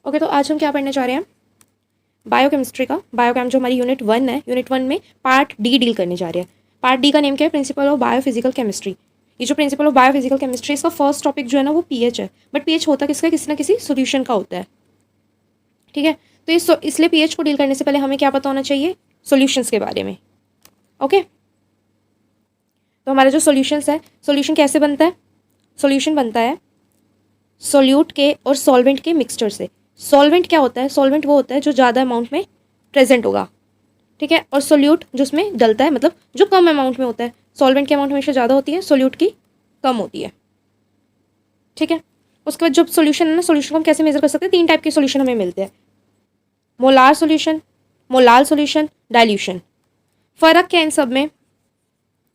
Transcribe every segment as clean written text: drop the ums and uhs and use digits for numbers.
Okay, तो आज हम क्या पढ़ने जा रहे हैं? बायोकेमिस्ट्री का। बायोकेम जो हमारी यूनिट 1 है, यूनिट 1 में पार्ट डी डील करने जा रहे हैं। पार्ट डी का नेम क्या है? Principle of biophysical chemistry. ये जो प्रिंसिपल ऑफ बायोफिजिकल केमिस्ट्री, इसका फर्स्ट टॉपिक जो है ना वो पीएच है। बट पीएच होता किसका? किसी ना किसी सोल्यूशन का होता है। ठीक है, तो इसलिए पीएच को डील करने से पहले हमें क्या पता होना चाहिए? सॉल्यूशंस के बारे में। ओके, तो हमारा जो सॉल्यूशंस है, सॉल्यूशन कैसे बनता है? सॉल्यूशन बनता है सोल्यूट के और सॉल्वेंट के मिक्सचर से। सॉल्वेंट क्या होता है? सॉल्वेंट वो होता है जो ज़्यादा अमाउंट में प्रेजेंट होगा। ठीक है, और सोल्यूट जो उसमें डलता है, मतलब जो कम अमाउंट में होता है। सॉल्वेंट की अमाउंट हमेशा ज़्यादा होती है, सोल्यूट की कम होती है। ठीक है, उसके बाद जब सोल्यूशन है ना, सोल्यूशन को हम कैसे मेजर कर सकते हैं? 3 टाइप के सोल्यूशन हमें मिलते हैं, molar solution, molal solution, dilution. फ़र्क क्या है इन सब में?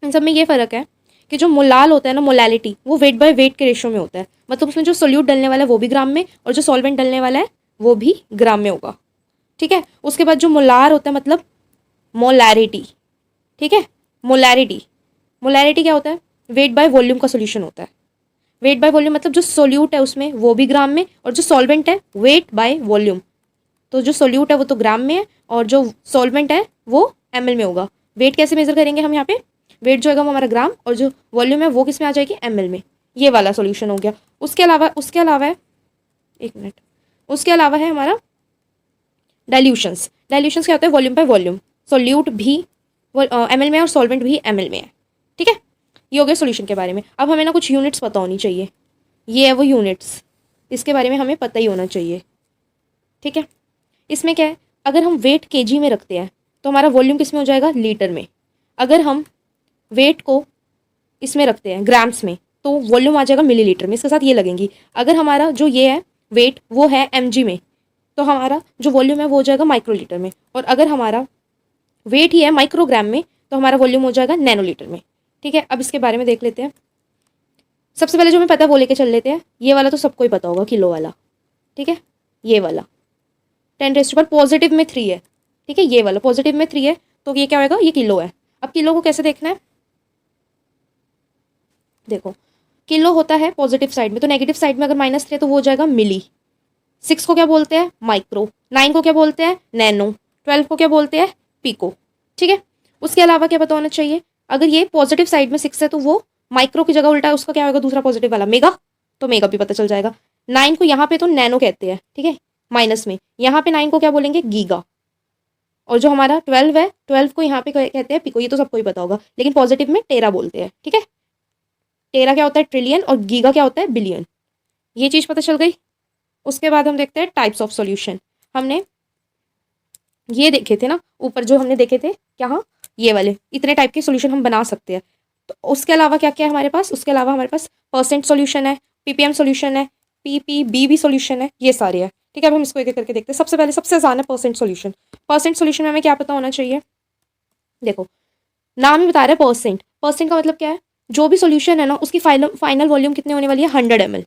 इन सब में ये फ़र्क है कि जो मोलाल होता है ना, मोलैलिटी, वो वेट बाय वेट के रेशियो में होता है। मतलब उसमें जो सोल्यूट डलने वाला है वो भी ग्राम में, और जो सॉल्वेंट डलने वाला है वो भी ग्राम में होगा। ठीक है, उसके बाद जो मोलार होता है, मतलब मोलैरिटी। ठीक है, मोलैरिटी, मोलैरिटी क्या होता है? वेट बाय वॉल्यूम का सोल्यूशन होता है। वेट बाय वॉल्यूम मतलब जो सोल्यूट है उसमें वो भी ग्राम में, और जो सॉल्वेंट है वेट बाय वॉल्यूम। तो जो सोल्यूट है वो तो ग्राम में है, और जो सॉल्वेंट है वो एमएल में होगा। वेट कैसे मेजर करेंगे हम यहाँ पे? वेट जो है वो हमारा ग्राम, और जो वॉल्यूम है वो किस में आ जाएगी? एमएल में। ये वाला सोल्यूशन हो गया। उसके अलावा है, एक मिनट, उसके अलावा है हमारा डाइल्यूशंस। डाइल्यूशंस क्या होता है? Volume by volume. सोल्यूट भी एमएल में है और सॉल्वेंट भी एमएल में है। ठीक है, ये हो गया सोल्यूशन के बारे में। अब हमें ना कुछ यूनिट्स पता होनी चाहिए। ये है वो यूनिट्स, इसके बारे में हमें पता ही होना चाहिए। ठीक है, इसमें क्या है? अगर हम वेट केजी में रखते हैं तो हमारा वॉल्यूम किस में हो जाएगा? लीटर में। अगर हम वेट को इसमें रखते हैं ग्राम्स में, तो वॉल्यूम आ जाएगा मिलीलीटर में। इसके साथ ये लगेंगी। अगर हमारा जो ये है वेट वो है एमजी में, तो हमारा जो वॉल्यूम है वो हो जाएगा माइक्रोलीटर में। और अगर हमारा वेट ही है माइक्रोग्राम में, तो हमारा वॉल्यूम हो जाएगा नैनोलीटर में। ठीक है, अब इसके बारे में देख लेते हैं। सबसे पहले जो हमें पता है वो लेके चल लेते हैं। ये वाला तो सबको ही पता होगा, किलो वाला। ठीक है, ये वाला 10⁻⁴ पॉजिटिव में 3 है। ठीक है, ये वाला पॉजिटिव में 3 है, तो ये क्या होगा? ये किलो है। अब किलो को कैसे देखना है? देखो, किलो होता है पॉजिटिव साइड में, तो नेगेटिव साइड में अगर -3 है तो वो हो जाएगा मिली। 6 को क्या बोलते हैं? माइक्रो। 9 को क्या बोलते हैं? नैनो। 12 को क्या बोलते हैं? पिको। ठीक है, उसके अलावा क्या पता होना चाहिए? अगर ये पॉजिटिव साइड में 6 है तो वो माइक्रो की जगह उल्टा है, उसका क्या होगा? दूसरा पॉजिटिव वाला मेगा, तो मेगा भी पता चल जाएगा। 9 को यहाँ पे तो नैनो कहते हैं। ठीक है, माइनस में। यहाँ पे 9 को क्या बोलेंगे? गीगा। और जो हमारा 12 है, 12 को यहाँ पे कहते हैं पिको। ये तो सबको ही पता होगा, लेकिन पॉजिटिव में टेरा बोलते हैं। ठीक है, टेरा क्या होता है? ट्रिलियन, और गीगा क्या होता है? बिलियन। ये चीज़ पता चल गई। उसके बाद हम देखते हैं टाइप्स ऑफ सॉल्यूशन। हमने ये देखे थे ना ऊपर, जो हमने देखे थे क्या? हाँ, ये वाले इतने टाइप के सॉल्यूशन हम बना सकते हैं। तो उसके अलावा क्या क्या है हमारे पास? उसके अलावा हमारे पास परसेंट सॉल्यूशन है, पीपीएम सॉल्यूशन है, पीपीबी भी सॉल्यूशन है, ये सारे हैं। ठीक है, अब हम इसको एक एक करके देखते हैं। सबसे पहले सबसे आसान है परसेंट सॉल्यूशन। परसेंट सॉल्यूशन में हमें क्या पता होना चाहिए? देखो, नाम ही बता रहा है परसेंट। परसेंट का मतलब क्या है? जो भी सॉल्यूशन है ना उसकी फाइनल वॉल्यूम कितनी होने वाली है? 100 ml।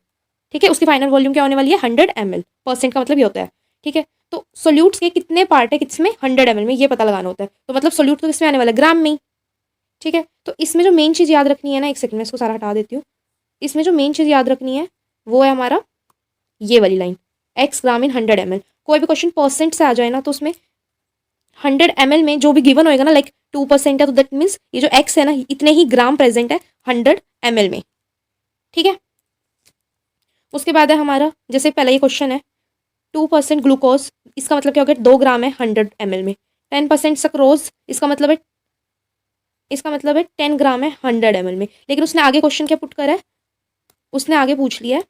ठीक है, उसकी फाइनल वॉल्यूम क्या होने वाली है? 100 ml। परसेंट का मतलब ये होता है। ठीक है, तो सोल्यूट्स के कितने पार्ट है किसमें? 100 ml में, ये पता लगाना होता है। तो मतलब सोल्यूट तो किसमें आने वाला है? ग्राम में। ठीक है, तो इसमें जो मेन चीज़ याद रखनी है ना, एक सेकंड में इसको सारा हटा देती हूँ। इसमें जो मेन चीज़ याद रखनी है वो है हमारा ये वाली लाइन, एक्स ग्राम इन 100 ml। कोई भी क्वेश्चन परसेंट से आ जाए ना, तो उसमें 100 ml में जो भी गिवन होएगा ना, लाइक 2% है, तो दैट मीन्स ये जो एक्स है ना, इतने ही ग्राम प्रेजेंट है 100 ml में। ठीक है, उसके बाद है हमारा, जैसे पहला ये क्वेश्चन है 2% ग्लूकोज, इसका मतलब क्या हो गया? 2 ग्राम है 100 ml में। 10% सक्रोज, इसका मतलब है 10 ग्राम है 100 ml में। लेकिन उसने आगे क्वेश्चन क्या पुट करा है? उसने आगे पूछ लिया है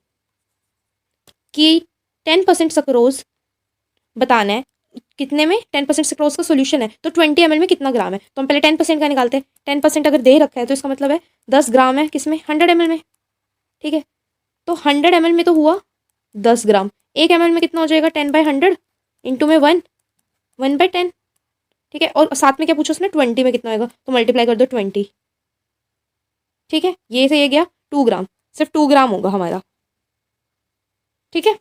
कि 10% सक्रोज बताना है कितने में? 10% सक्रोज का सोल्यूशन है, तो 20 ml में कितना ग्राम है? तो हम पहले 10% का निकालते हैं। 10% अगर दे रखा है तो इसका मतलब है 10 ग्राम है किसमें? 100 ml में। ठीक है, तो 100 ml में तो हुआ 10 ग्राम। 1 ml में कितना हो जाएगा? 10/100 इंटू में 1/10। ठीक है, और साथ में क्या पूछा उसने? 20 में कितना होगा, तो मल्टीप्लाई कर दो 20। ठीक है, ये से ये गया 2 ग्राम, सिर्फ 2 ग्राम होगा हमारा। ठीक है,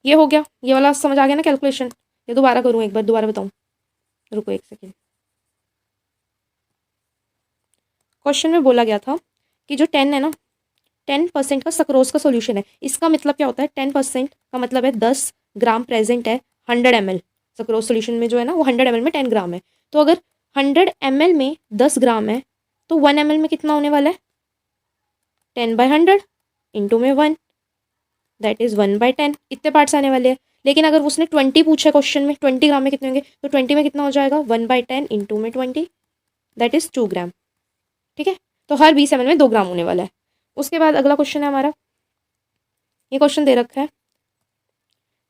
ये हो गया। ये वाला समझ आ गया ना कैलकुलेशन? ये दोबारा करूँ एक बार, दोबारा बताऊँ? रुको एक सेकेंड। क्वेश्चन में बोला गया था कि जो 10 है ना, 10% का सक्रोज का सोल्यूशन है। इसका मतलब क्या होता है, 10% का मतलब है 10 ग्राम प्रेजेंट है 100 ml। सक्रोज सोल्यूशन में जो है ना वो 100 ml में 10 ग्राम है। तो अगर 100 ml में 10 ग्राम है तो 1 ml में कितना होने वाला है, 10/100 इंटू में 1, दैट इज़ 1/10। इतने पार्ट्स आने वाले हैं। लेकिन अगर उसने 20 पूछा क्वेश्चन में, 20 ग्राम में कितने होंगे, तो 20 में कितना हो जाएगा, 1/10 इंटू में 20, दैट इज़ 2 ग्राम। ठीक है, तो हर 20 ml में 2 ग्राम होने वाला है। उसके बाद अगला क्वेश्चन है हमारा, ये क्वेश्चन दे रखा है,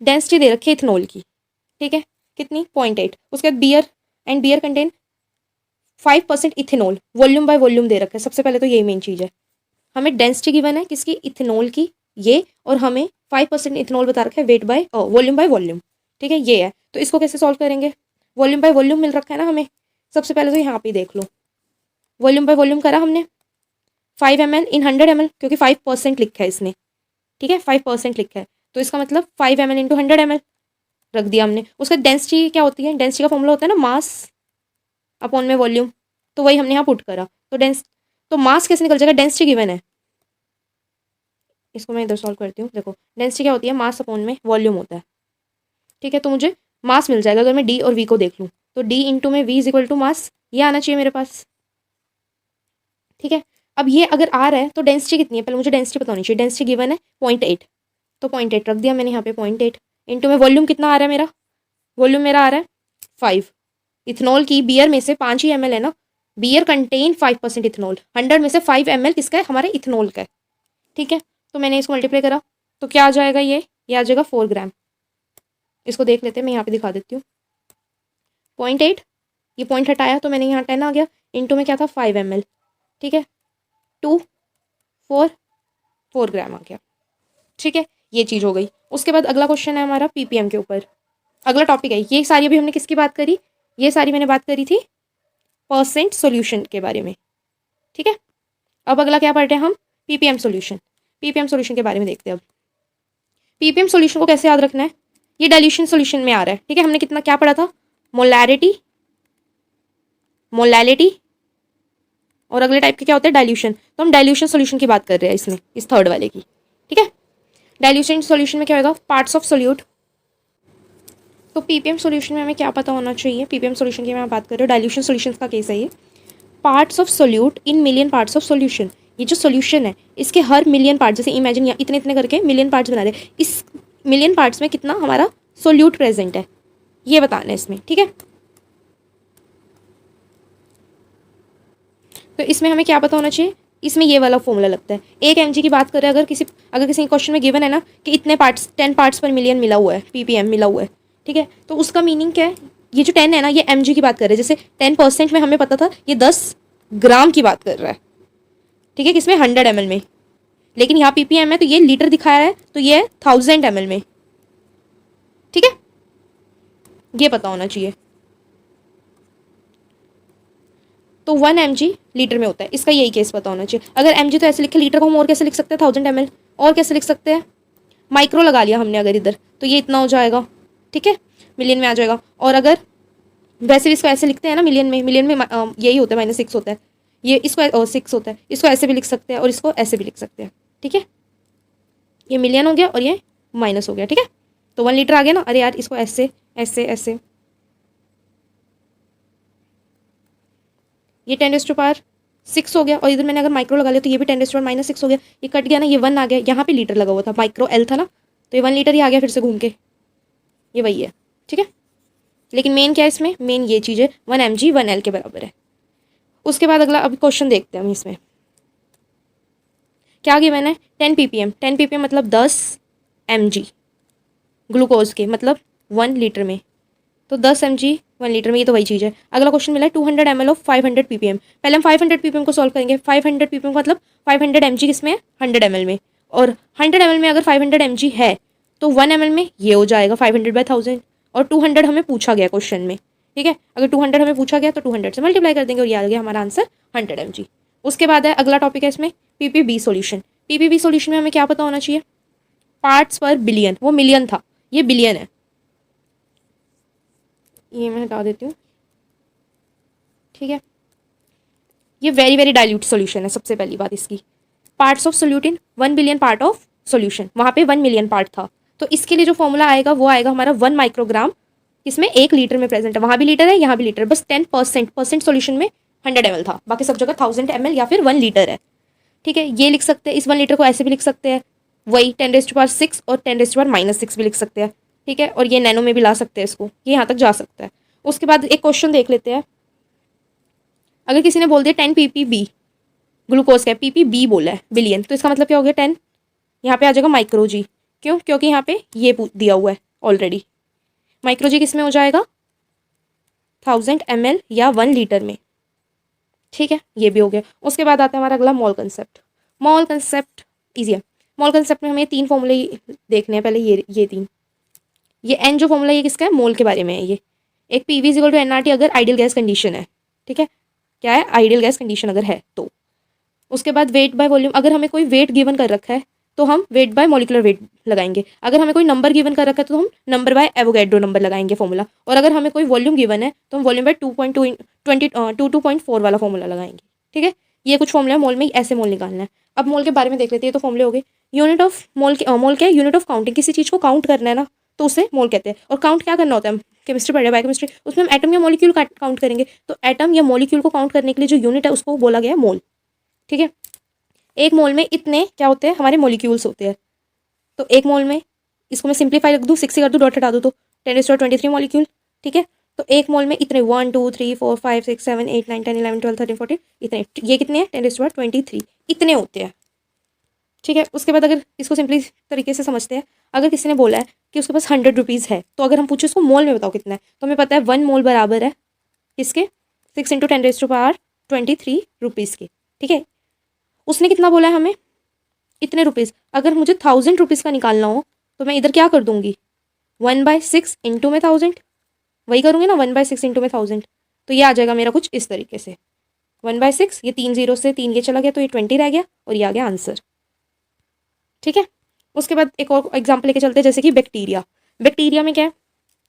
डेंसिटी दे रखी है इथेनॉल की। ठीक है, कितनी, 0.8। उसके बाद beer and beer contain 5% ethanol, volume by volume दे रखा है। सबसे पहले तो यही मेन चीज़ है, हमें डेंसिटी गिवन है किसकी, इथेनॉल की, ये, और हमें 5% इथेनॉल बता रखा है, weight by volume by volume. ठीक है, ये है। तो इसको कैसे सॉल्व करेंगे, वॉल्यूम बाय वॉल्यूम मिल रखा है ना हमें। सबसे पहले तो यहाँ पे देख लो, वॉल्यूम बाय वॉल्यूम करा हमने, 5 ml इन 100 ml, क्योंकि 5% लिखा है इसने। ठीक है, 5% लिखा है, तो इसका मतलब 5 ml इंटू 100 ml रख दिया हमने। उसका डेंसिटी क्या होती है, डेंसिटी का फॉर्मूला होता है ना मास अपॉन में वॉल्यूम, तो वही हमने यहाँ पुट करा। तो मास कैसे निकल जाएगा, डेंसिटी गिवन है। इसको मैं इधर सॉल्व करती हूँ। देखो डेंसिटी क्या होती है, मास अपॉन में वॉल्यूम होता है। ठीक है, तो मुझे मास मिल जाएगा अगर मैं डी और वी को देख लूँ, तो डी इंटू में V is equal to mass, ये आना चाहिए मेरे पास। ठीक है, अब ये अगर आ रहा है तो डेंसिटी कितनी है, पहले मुझे डेंसिटी पता होनी चाहिए। डेंसिटी गिवन है 0.8, तो 0.8 रख दिया मैंने यहाँ पे, 0.8 इंटू में वॉल्यूम कितना आ रहा है मेरा, वॉल्यूम मेरा आ रहा है 5। इथेनॉल की बियर में से 5 ही ml है ना, बियर कंटेन 5% इथेनॉल, 100 में से 5 ml किसका है, हमारे इथेनॉल का है। ठीक है, तो मैंने इसको मल्टीप्लाई करा तो क्या आ जाएगा, ये आ जाएगा 4 ग्राम। इसको देख लेते हैं, मैं यहाँ पे दिखा देती हूँ। 0.8, ये पॉइंट हटाया तो मैंने यहाँ 10 आ गया, इंटू में क्या था 5 ml। ठीक है, 2 4 ग्राम आ गया। ठीक है, ये चीज़ हो गई। उसके बाद अगला क्वेश्चन है हमारा पीपीएम के ऊपर। अगला टॉपिक है, ये सारी अभी हमने किसकी बात करी, ये सारी मैंने बात करी थी परसेंट सोल्यूशन के बारे में। ठीक है, अब अगला क्या पढ़ते हैं हम, पीपीएम सोल्यूशन। पीपीएम सोल्यूशन के बारे में देखते हैं अब। पीपीएम सोल्यूशन को कैसे याद रखना है, ये डाइल्यूशन सोल्यूशन में आ रहा है। ठीक है, हमने कितना क्या पढ़ा था, मोलैरिटी, मोलैलिटी, और अगले टाइप के क्या होते हैं, डाइल्यूशन। तो हम डाइल्यूशन सोल्यूशन की बात कर रहे हैं इसमें, इस थर्ड वाले की। ठीक है, डाइल्यूशन सोल्यूशन में क्या होगा, पार्ट्स ऑफ सोल्यूट। तो पीपीएम सोल्यूशन में हमें क्या पता होना चाहिए, पीपीएम सोल्यूशन की मैं बात कर रही हूँ, डाइल्यूशन सोल्यूशन का केस है ये। Parts of solute in million parts of solution, ये जो सोल्यूशन है इसके हर मिलियन पार्ट, जैसे इमेजिन इतने इतने करके मिलियन पार्ट्स बना दे, इस मिलियन पार्ट्स में कितना हमारा सोल्यूट प्रेजेंट है, ये बताना है इसमें। ठीक है, तो इसमें हमें क्या पता होना चाहिए, इसमें ये वाला फॉर्मूला लगता है। 1 mg की बात करें, अगर किसी क्वेश्चन में गिवन है ना कि इतने पार्ट्स 10 पार्ट्स पर मिलियन मिला हुआ है, पीपीएम मिला हुआ है। ठीक है, तो उसका मीनिंग क्या है, ये जो 10 है ना ये mg की बात कर रहे हैं। जैसे 10% में हमें पता था ये 10 ग्राम की बात कर रहा है। ठीक है, किसमें, 100 ml में, लेकिन यहाँ पीपीएम है तो ये लीटर दिखाया है, तो ये है 1000 ml में। ठीक है, ये पता होना चाहिए। तो 1 mg लीटर में होता है, इसका यही केस पता होना चाहिए। अगर mg तो ऐसे लिखे, लीटर को हम और कैसे लिख सकते हैं, 1000 ml, और कैसे लिख सकते हैं, माइक्रो लगा लिया हमने अगर इधर, तो ये इतना हो जाएगा। ठीक है, मिलियन में आ जाएगा। और अगर वैसे भी इसको ऐसे लिखते हैं ना, मिलियन में यही होता है, -6 होता है, ये इसको 6 होता है, इसको ऐसे भी लिख सकते हैं और इसको ऐसे भी लिख सकते हैं। ठीक है, ये मिलियन हो गया और ये माइनस हो गया। ठीक है, तो 1 लीटर आ गया ना, अरे यार इसको ऐसे ऐसे ऐसे, ये 10⁻6 हो गया, और इधर मैंने अगर माइक्रो लगा लिया तो ये भी 10⁻⁻6 हो गया। ये कट गया ना, ये 1 आ गया, यहाँ पे लीटर लगा हुआ था, माइक्रो एल था ना, तो ये 1 लीटर ही आ गया फिर से घूम के, ये वही है। ठीक है, लेकिन मेन क्या है इसमें, मेन ये चीज़ है 1 mg 1 L के बराबर है। उसके बाद अगला अभी क्वेश्चन देखते हैं हम, इसमें क्या गिवन है, 10 ppm, 10 ppm मतलब 10 mg ग्लूकोज के, मतलब 1 लीटर में, तो 10 mg 1 लीटर में, ये तो वही चीज़ है। अगला क्वेश्चन मिला है 200 ml ऑफ 500 ppm। पहले हम 500 ppm को सॉल्व करेंगे। 500 ppm मतलब 500 mg किसमें है, 100 ml में, और 100 ml में अगर 500 mg है तो 1 ml में ये हो जाएगा 500/1000, और 200 हमें पूछा गया क्वेश्चन में। ठीक है, अगर 200 हमें पूछा गया तो 200 से मल्टीप्लाई कर देंगे और ये आ गया हमारा आंसर 100 mg। उसके बाद है अगला टॉपिक है इसमें पीपीबी सोल्यूशन। पीपीबी सोल्यूशन में हमें क्या पता होना चाहिए, पार्ट्स पर बिलियन, वो मिलियन था, ये बिलियन है, ये मैं हटा देती हूँ। ठीक है, ये वेरी वेरी डाइल्यूट सॉल्यूशन है, सबसे पहली बात इसकी। Parts of solute in 1 billion part of solution, वहाँ पे 1 मिलियन पार्ट था। तो इसके लिए जो फॉर्मूला आएगा वो आएगा हमारा 1 माइक्रोग्राम, इसमें 1 लीटर में प्रेजेंट है, वहाँ भी लीटर है यहाँ भी लीटर, बस 10% सोल्यूशन में 100 ml था, बाकी सब जगह 1000 ml या फिर 1 लीटर है। ठीक है, ये लिख सकते हैं, इस 1 लीटर को ऐसे भी लिख सकते हैं, वही 10⁻6 और 10⁻⁻6 भी लिख सकते हैं। ठीक है, और ये नैनो में भी ला सकते हैं इसको, ये यहाँ तक जा सकता है। उसके बाद एक क्वेश्चन देख लेते हैं। अगर किसी ने बोल दिया 10 ppb ग्लूकोज का, ppb बोला है बिलियन, तो इसका मतलब क्या हो गया 10, यहाँ पे आ जाएगा माइक्रो जी, क्यों, क्योंकि यहाँ पे ये दिया हुआ है ऑलरेडी। माइक्रो जी किस में हो जाएगा 1000 ml या 1 लीटर में। ठीक है, ये भी हो गया। उसके बाद आता है हमारा अगला mole concept. Mole concept easy है। मोल कंसेप्ट में हमें 3 फॉर्मूले देखने हैं पहले, ये 3। ये एन जो फॉर्मूला ये किसका है, मोल के बारे में है ये। एक पीवी इक्वल टू एनआरटी अगर आइडियल गैस कंडीशन है। ठीक है, क्या है आइडियल गैस कंडीशन अगर है तो। उसके बाद वेट बाय वॉल्यूम, अगर हमें कोई वेट गिवन कर रखा है तो हम वेट बाय मॉलिकुलर वेट लगाएंगे। अगर हमें कोई नंबर गिवन कर रखा है तो हम नंबर बाय एवोगैड्रो नंबर लगाएंगे फॉर्मूला। और अगर हमें कोई वॉल्यूम गिवन है तो हम वॉल्यूम बाय 2.4 वाला फॉर्मूला लगाएंगे। ठीक है, ये कुछ फॉर्मूला मोल में ऐसे मोल निकालना है। अब मोल के बारे में देख लेते हैं। तो फॉर्मूले हो गए, यूनिट ऑफ मोल क्या है, यूनिट ऑफ काउंटिंग, किसी चीज़ को काउंट करना है ना तो उसे मोल कहते हैं। और काउंट क्या करना होता है, केमिस्ट्री पढ़े बायोकेमिस्ट्री, उसमें हम एटम या मॉलिक्यूल काउंट करेंगे। तो एटम या मॉलिक्यूल को काउंट करने के लिए जो यूनिट है उसको बोला गया मोल। ठीक है, एक मोल में इतने क्या होते हैं हमारे मॉलिक्यूल्स होते हैं। तो एक मोल में, इसको मैं सिंप्लीफाई रख दूँ, 6 कर दूँ, डॉट हटा दूँ तो 10⁻23 मॉलिक्यूल। ठीक है, तो एक मोल में इतने 1 2 3 4 5 6 7 8 9 10 11 12 13 14 इतने, ये कितने हैं 10⁻23 इतने होते हैं। ठीक है, उसके बाद अगर इसको सिंपली तरीके से समझते हैं, अगर किसी ने बोला है कि उसके पास 100 रुपीज़ है, तो अगर हम पूछे उसको मोल में बताओ कितना है, तो हमें पता है 1 मोल बराबर है इसके 6 × 10⁻23 रुपीज़ के। ठीक है, उसने कितना बोला है हमें, इतने रुपीज़। अगर मुझे 1000 रुपीज़ का निकालना हो तो मैं इधर क्या कर दूंगी, 1/6 इंटू में 1000, वही करूँगी ना, 1/6 इंटू में 1000। तो ये आ जाएगा मेरा कुछ इस तरीके से, 1/6, ये 3 0 से 3 ये चला गया तो ये 20 रह गया और ये आ गया आंसर। ठीक है, उसके बाद एक और एग्जाम्पल लेके चलते हैं, जैसे कि बैक्टीरिया। बैक्टीरिया में क्या है,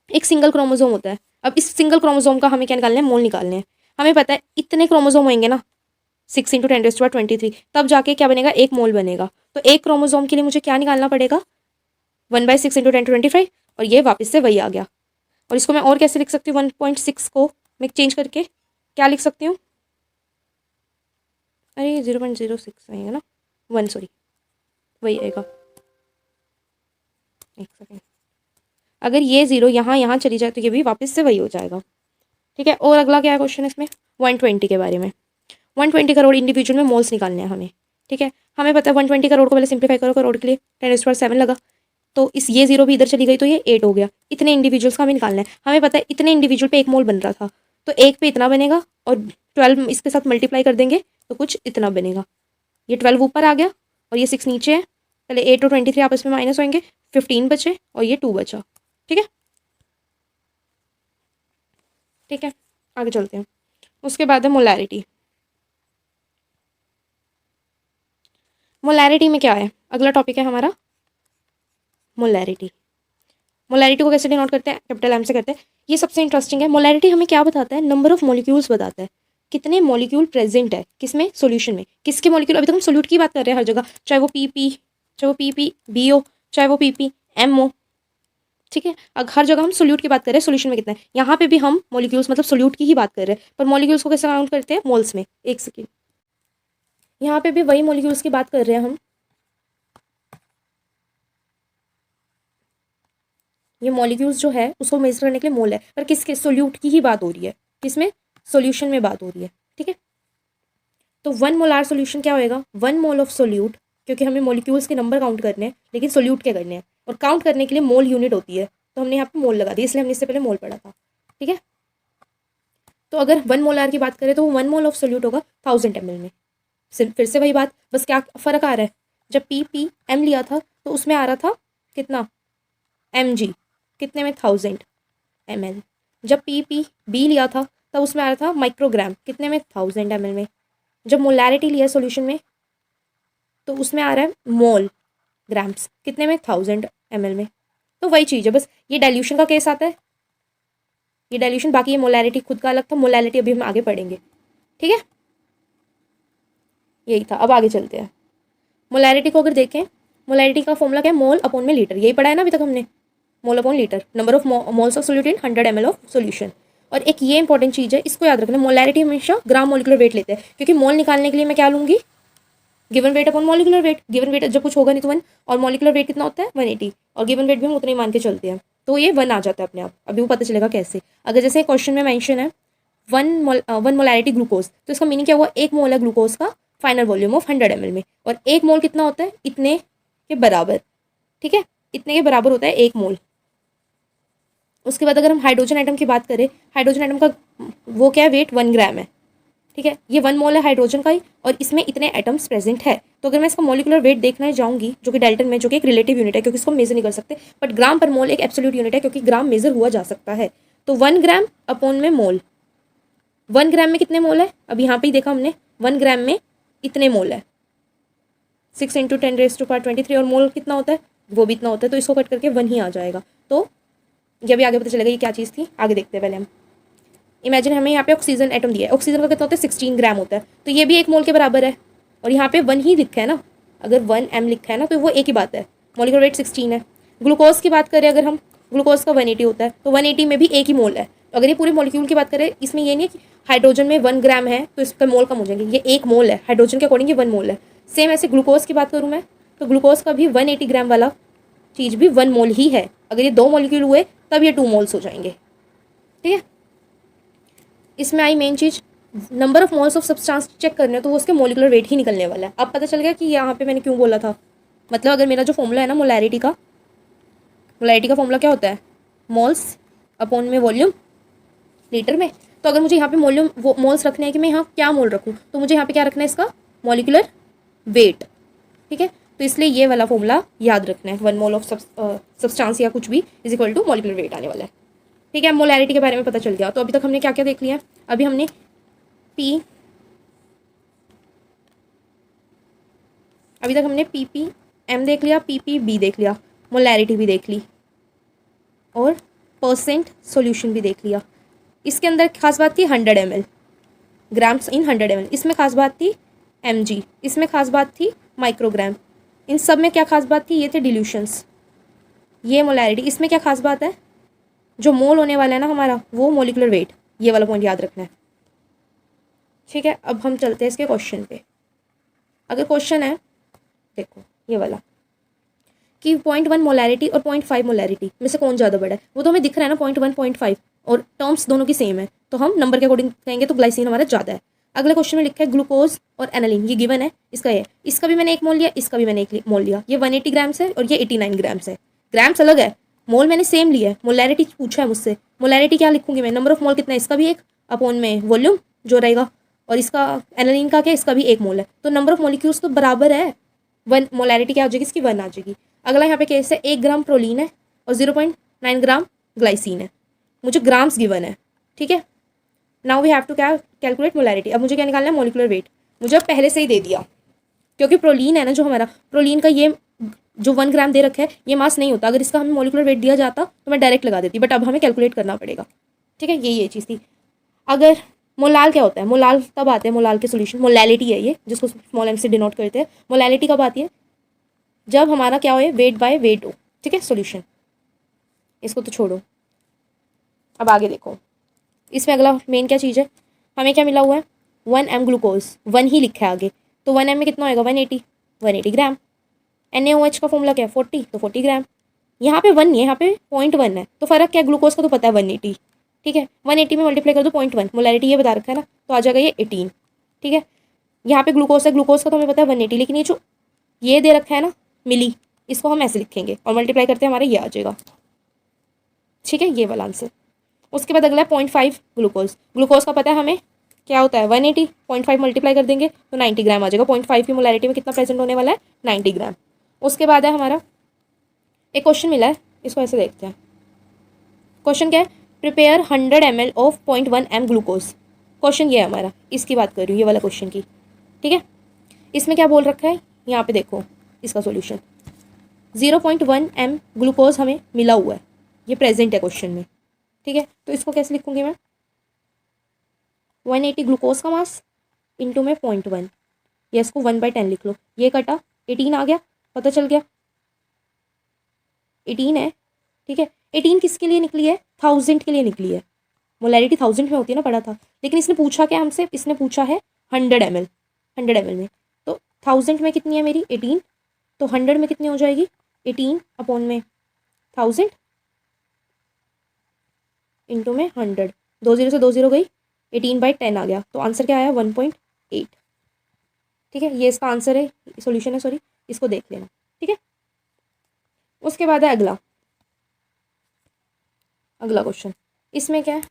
एक सिंगल क्रोमोजोम होता है। अब इस सिंगल क्रोमोजोम का हमें क्या निकालना है, मोल निकालने हैं। हमें पता है इतने क्रोमोजोम होंगे ना, 6 × 10⁻23, तब जाके क्या बनेगा, एक मोल बनेगा। तो एक क्रोमोजोम के लिए मुझे क्या निकालना पड़ेगा, 1/6 × 10⁻25, और ये वापस से वही आ गया। और इसको मैं और कैसे लिख सकती हूँ, 1.6 को मैं चेंज करके क्या लिख सकती हूँ, अरे 0.06 आएगा ना, 1 सॉरी वही आएगा, एक सेकेंड। अगर ये 0 यहाँ चली जाए तो ये भी वापस से वही हो जाएगा। ठीक है, और अगला क्या है क्वेश्चन इसमें, 120 के बारे में। 120 करोड़ इंडिविजुअल में मोल्स निकालने हैं हमें। ठीक है, हमें पता है 120 करोड़ को पहले सिंप्लीफाई करो, करोड़ के लिए 10⁻7 लगा, तो इस ये 0 भी इधर चली गई तो ये 8 हो गया। इतने इंडिविजुअल्स का हमें निकालना है। हमें पता है इतने इंडिविजुअल पे एक मोल बन रहा था, तो एक पे इतना बनेगा और 12 इसके साथ मल्टीप्लाई कर देंगे तो कुछ इतना बनेगा। ये 12 ऊपर आ गया और ये 6 नीचे है, पहले 8 और 23 आपस में माइनस होंगे, 15 बचे और ये 2 बचा। ठीक है, ठीक है, आगे चलते हैं। उसके बाद है मोलैरिटी। मोलैरिटी में क्या है, अगला टॉपिक है हमारा मोलैरिटी। मोलैरिटी को कैसे डिनोट करते हैं, कैपिटल एम से करते हैं। ये सबसे इंटरेस्टिंग है। मोलैरिटी हमें क्या बताता है, नंबर ऑफ मॉलिक्यूल्स बताता है, कितने मॉलिक्यूल प्रेजेंट है किसमें, सॉल्यूशन में। किसके मॉलिक्यूल, अभी तक हम सोल्यूट की बात कर रहे हैं हर जगह, चाहे वो पी बी ओ, चाहे वो पी एम ओ। ठीक है, अब हर जगह हम सोल्यूट की बात कर रहे हैं, सोल्यूशन में कितना है। यहाँ पे भी हम मॉलिक्यूल्स मतलब सोल्यूट की ही बात कर रहे हैं, पर मॉलिक्यूल्स को कैसे काउंट करते हैं, मोल्स में। एक सेकेंड, यहाँ पे भी वही मॉलिक्यूल्स की बात कर रहे हैं हम। ये मॉलिक्यूल्स जो है उसको मेजर करने के लिए मोल है, पर किसके, सोल्यूट की ही बात हो रही है, किसमें, सोल्यूशन में बात हो रही है। ठीक है, तो 1 मोलार सोल्यूशन क्या होएगा, 1 मोल ऑफ सोल्यूट, क्योंकि हमें मॉलिक्यूल्स के नंबर काउंट करने हैं लेकिन सोल्यूट के करने हैं, और काउंट करने के लिए मोल यूनिट होती है, तो हमने यहाँ पे मोल लगा दी, इसलिए हमने इससे पहले मोल पढ़ा था। ठीक है, तो अगर 1 मोलार की बात करें तो 1 मोल ऑफ सोल्यूट होगा 1000 ml में। फिर से वही बात, बस क्या फ़र्क आ रहा है, जब पी एम लिया था तो उसमें आ रहा था कितना, mg, कितने में, 1000 ml। जब पी बी लिया था तब उसमें आ रहा था माइक्रोग्राम, कितने में, 1000 ml में। जब मोलैरिटी लिया सॉल्यूशन में तो उसमें आ रहा है मोल ग्राम्स, कितने में, 1000 ml में। तो वही चीज़ है, बस ये डाइल्यूशन का केस आता है, ये डाइल्यूशन, बाकी ये मोलैरिटी खुद का अलग था। मोलैरिटी अभी हम आगे पढ़ेंगे। ठीक है, यही था। अब आगे चलते हैं। मोलैरिटी को अगर देखें, मोलैरिटी का फॉर्मूला क्या है, मोल अपॉन में लीटर, यही पढ़ा है ना अभी तक हमने, mole upon litre, number of moles of solute in 100 ml of solution. और एक ये इंपॉर्टेंट चीज़ है, इसको याद रखना, मोलैरिटी हमेशा ग्राम मोलिकुलर वेट लेते हैं, क्योंकि मोल निकालने के लिए मैं क्या लूँगी, given weight upon molecular weight, given weight जब कुछ होगा नहीं तो 1, और मॉलिकुलर वेट कितना होता है 180, और गिवन वेट भी हम उतना ही मान के चलते हैं, तो ये 1 आ जाता है अपने आप। अभी वो पता चलेगा कैसे, अगर जैसे क्वेश्चन में मेंशन है वन मोलैरिटी ग्लूकोज, तो इसका मीनिंग क्या हुआ, एक मोल है ग्लूकोज का फाइनल वॉल्यूम ऑफ 100 ml में, और एक मोल कितना होता है, इतने के बराबर, ठीक है, इतने के बराबर होता है एक मोल। उसके बाद अगर हम हाइड्रोजन आइटम की बात करें, हाइड्रोजन आइटम का वो क्या है, वेट 1 ग्राम है, ठीक है, ये 1 मोल है हाइड्रोजन का ही, और इसमें इतने एटम्स प्रेजेंट है। तो अगर मैं इसका मॉलिकुलर वेट देखना जाऊंगी, जो कि डाल्टन में, जो कि एक रिलेटिव यूनिट है, क्योंकि इसको मेजर नहीं कर सकते, बट ग्राम पर मोल एक एब्सोल्यूट यूनिट है, क्योंकि ग्राम मेजर हुआ जा सकता है। तो 1 ग्राम अपॉन में मोल, 1 ग्राम में कितने मोल है, अब यहाँ पे ही देखा हमने, 1 ग्राम में इतने मोल है, 6 × 10⁻23, और मोल कितना होता है, वो भी इतना होता है, तो इसको कट करके 1 ही आ जाएगा। तो ये भी आगे पता चलेगा ये क्या चीज़ थी, आगे देखते हैं पहले हम। इमेजिन हमें यहाँ पे ऑक्सीजन एटम दिया है, ऑक्सीजन का कितना होता है 16 ग्राम होता है, तो ये भी 1 मोल के बराबर है, और यहाँ पे 1 ही लिखा है ना, अगर 1 m लिखा है ना तो वो एक ही बात है, मॉलिक्यूलर वेट 16 है। ग्लूकोज की बात करें अगर हम, ग्लूकोज का 180 होता है, तो 180 में भी एक ही मोल है। अगर ये पूरे मॉलिक्यूल की बात करें, इसमें ये नहीं है कि हाइड्रोजन में 1 ग्राम है तो इसका मोल कम हो जाएंगे, ये 1 मोल है, हाइड्रोजन के अकॉर्डिंग ये 1 मोल है। सेम ऐसे ग्लूकोज की बात करूँ मैं, तो ग्लूकोज का भी 180 ग्राम वाला चीज़ भी 1 मोल ही है, अगर ये 2 मॉलिक्यूल हुए तब ये 2 मोल्स हो जाएंगे, ठीक है। इसमें आई मेन चीज़, number of moles of substance check करने हैं, तो वो उसके मोलिकुलर वेट ही निकलने वाला है। अब पता चल गया कि यहाँ पे मैंने क्यों बोला था, मतलब अगर मेरा जो फॉर्मूला है ना मोलैरिटी का फॉर्मूला क्या होता है, मोल्स अपॉन में वॉल्यूम लीटर में, तो अगर मुझे यहाँ पे मोल्स रखने हैं कि मैं यहाँ क्या मोल रखूँ, तो मुझे यहाँ पे क्या रखना है, इसका मॉलिकुलर वेट, ठीक है। तो इसलिए ये वाला फॉर्मूला याद रखना है, 1 मोल ऑफ सब्सटेंस या कुछ भी is equal to molecular weight आने वाला है, ठीक है। मोलैरिटी के बारे में पता चल गया। तो अभी तक हमने क्या क्या देख लिया, अभी हमने PPM देख लिया, PPB देख लिया, मोलैरिटी भी देख ली, और परसेंट सॉल्यूशन भी देख लिया। इसके अंदर खास बात थी 100 ml, ग्राम्स इन 100 ml, इसमें खास बात थी mg, इसमें खास बात थी माइक्रोग्राम, इन सब में क्या खास बात थी, ये थे डिल्यूशंस, ये मोलैरिटी, इसमें क्या खास बात है, जो मोल होने वाला है ना हमारा वो मॉलिक्यूलर वेट, ये वाला पॉइंट याद रखना है, ठीक है। अब हम चलते हैं इसके क्वेश्चन पे। अगर क्वेश्चन है, देखो ये वाला, कि 0.1 मोलैरिटी और 0.5 मोलैरिटी में से कौन ज़्यादा बड़ा है, वो तो हमें दिख रहा है ना 0.1 0.5, और टर्म्स दोनों की सेम है, तो हम नंबर के अकॉर्डिंग कहेंगे तो ग्लाइसिन हमारा ज़्यादा है। अगले क्वेश्चन में लिखा है ग्लूकोज और एनालिन, ये गिवन है, इसका ये, इसका भी मैंने 1 मोल लिया, इसका भी मैंने 1 मोल लिया, ये 180 ग्राम्स है और ये 89 ग्राम्स है, ग्राम्स अलग है, मोल मैंने सेम लिया है। मोलैरिटी पूछा है मुझसे, मोलैरिटी क्या लिखूंगी मैं, नंबर ऑफ मोल कितना है, इसका भी 1 अपॉन में वॉल्यूम जो रहेगा, और इसका एनालिन का क्या, इसका भी 1 मोल है, तो नंबर ऑफ मॉलिक्यूल्स तो बराबर है, 1 मोलैरिटी क्या आ जाएगी, इसकी 1 आ जाएगी। अगला यहाँ पे केस है 1 ग्राम प्रोलीन है और 0.9 ग्राम ग्लाइसिन है, मुझे ग्राम्स गिवन है, ठीक है। Now we have to calculate molarity, अब मुझे क्या निकालना है, मॉलिक्यूलर वेट, मुझे अब पहले से ही दे दिया, क्योंकि प्रोलीन है ना जो हमारा, प्रोलीन का ये जो 1 ग्राम दे रखा है ये मास नहीं होता, अगर इसका हमें मॉलिक्यूलर वेट दिया जाता तो मैं डायरेक्ट लगा देती, बट अब हमें कैलकुलेट करना पड़ेगा, ठीक है, ये चीज़ थी। अगर मोलाल क्या होता है, मोलाल तब आते हैं, मोलाल के सोल्यूशन, मोलैलिटी है ये जिसको स्मॉल एम से डिनोट करते हैं, मोलैलिटी कब आती है, जब हमारा क्या हो, वेट बाय वेट हो, ठीक है, सॉल्यूशन, इसको तो छोड़ो, अब आगे देखो, इसमें अगला मेन क्या चीज़ है, हमें क्या मिला हुआ है, 1 m ग्लूकोज, 1 ही लिखा है आगे, तो 1 m में कितना होएगा, 180 ग्राम। NaOH का फॉर्मूला क्या है 40, तो 40 ग्राम, यहाँ पे 1 नहीं है, यहाँ पे 0.1 है, तो फ़र्क क्या है, ग्लूकोज का तो पता है 180, ठीक है, 180 में मल्टीप्लाई कर दो 0.1, मोलैरिटी ये बता रखा है ना, तो आ जाएगा ये 18, ठीक है। यहाँ पे ग्लूकोज है, ग्लूकोज का तो हमें पता है 180, लेकिन ये जो ये दे रखा है ना मिली, इसको हम ऐसे लिखेंगे और मल्टीप्लाई करते हैं, हमारा ये आ जाएगा, ठीक है, ये वाला आंसर। उसके बाद अगला है 0.5 ग्लूकोज, ग्लूकोज का पता है हमें क्या होता है 180, 0.5 मल्टीप्लाई कर देंगे तो 90 ग्राम आ जाएगा, 0.5 की मोलैरिटी में कितना प्रेजेंट होने वाला है, 90 ग्राम। उसके बाद है हमारा एक क्वेश्चन मिला है, इसको ऐसे देखते हैं, क्वेश्चन क्या है, prepare 100 ml of 0.1 m glucose, question ये है हमारा, इसकी बात कर रही हूँ, ये वाला क्वेश्चन की, ठीक है। इसमें क्या बोल रखा है, यहाँ पे देखो इसका सोल्यूशन, 0.1 m ग्लूकोज हमें मिला हुआ है, ये प्रेजेंट है क्वेश्चन में, ठीक है। तो इसको कैसे लिखूंगी मैं, 180 ग्लूकोज का मास इंटू में 0.1, या इसको 1/10 लिख लो, ये कटा 18 आ गया, पता चल गया 18 है, ठीक है। 18 किसके लिए निकली है? 1000 के लिए निकली है। मोलैरिटी 1000 में होती है ना, पढ़ा था। लेकिन इसने पूछा क्या हमसे? इसने पूछा है 100 ml, 100 ml में। तो 1000 में कितनी है मेरी? 18। तो 100 में कितनी हो जाएगी? 18 अपॉन में 1000 इंटू में 100। 2 0 से 2 0 गई, 18/10 आ गया। तो आंसर क्या आया? 1.8। ठीक है, ये इसका आंसर है, सॉल्यूशन है, सॉरी। इसको देख लेना, ठीक है। उसके बाद है अगला क्वेश्चन। इसमें क्या है?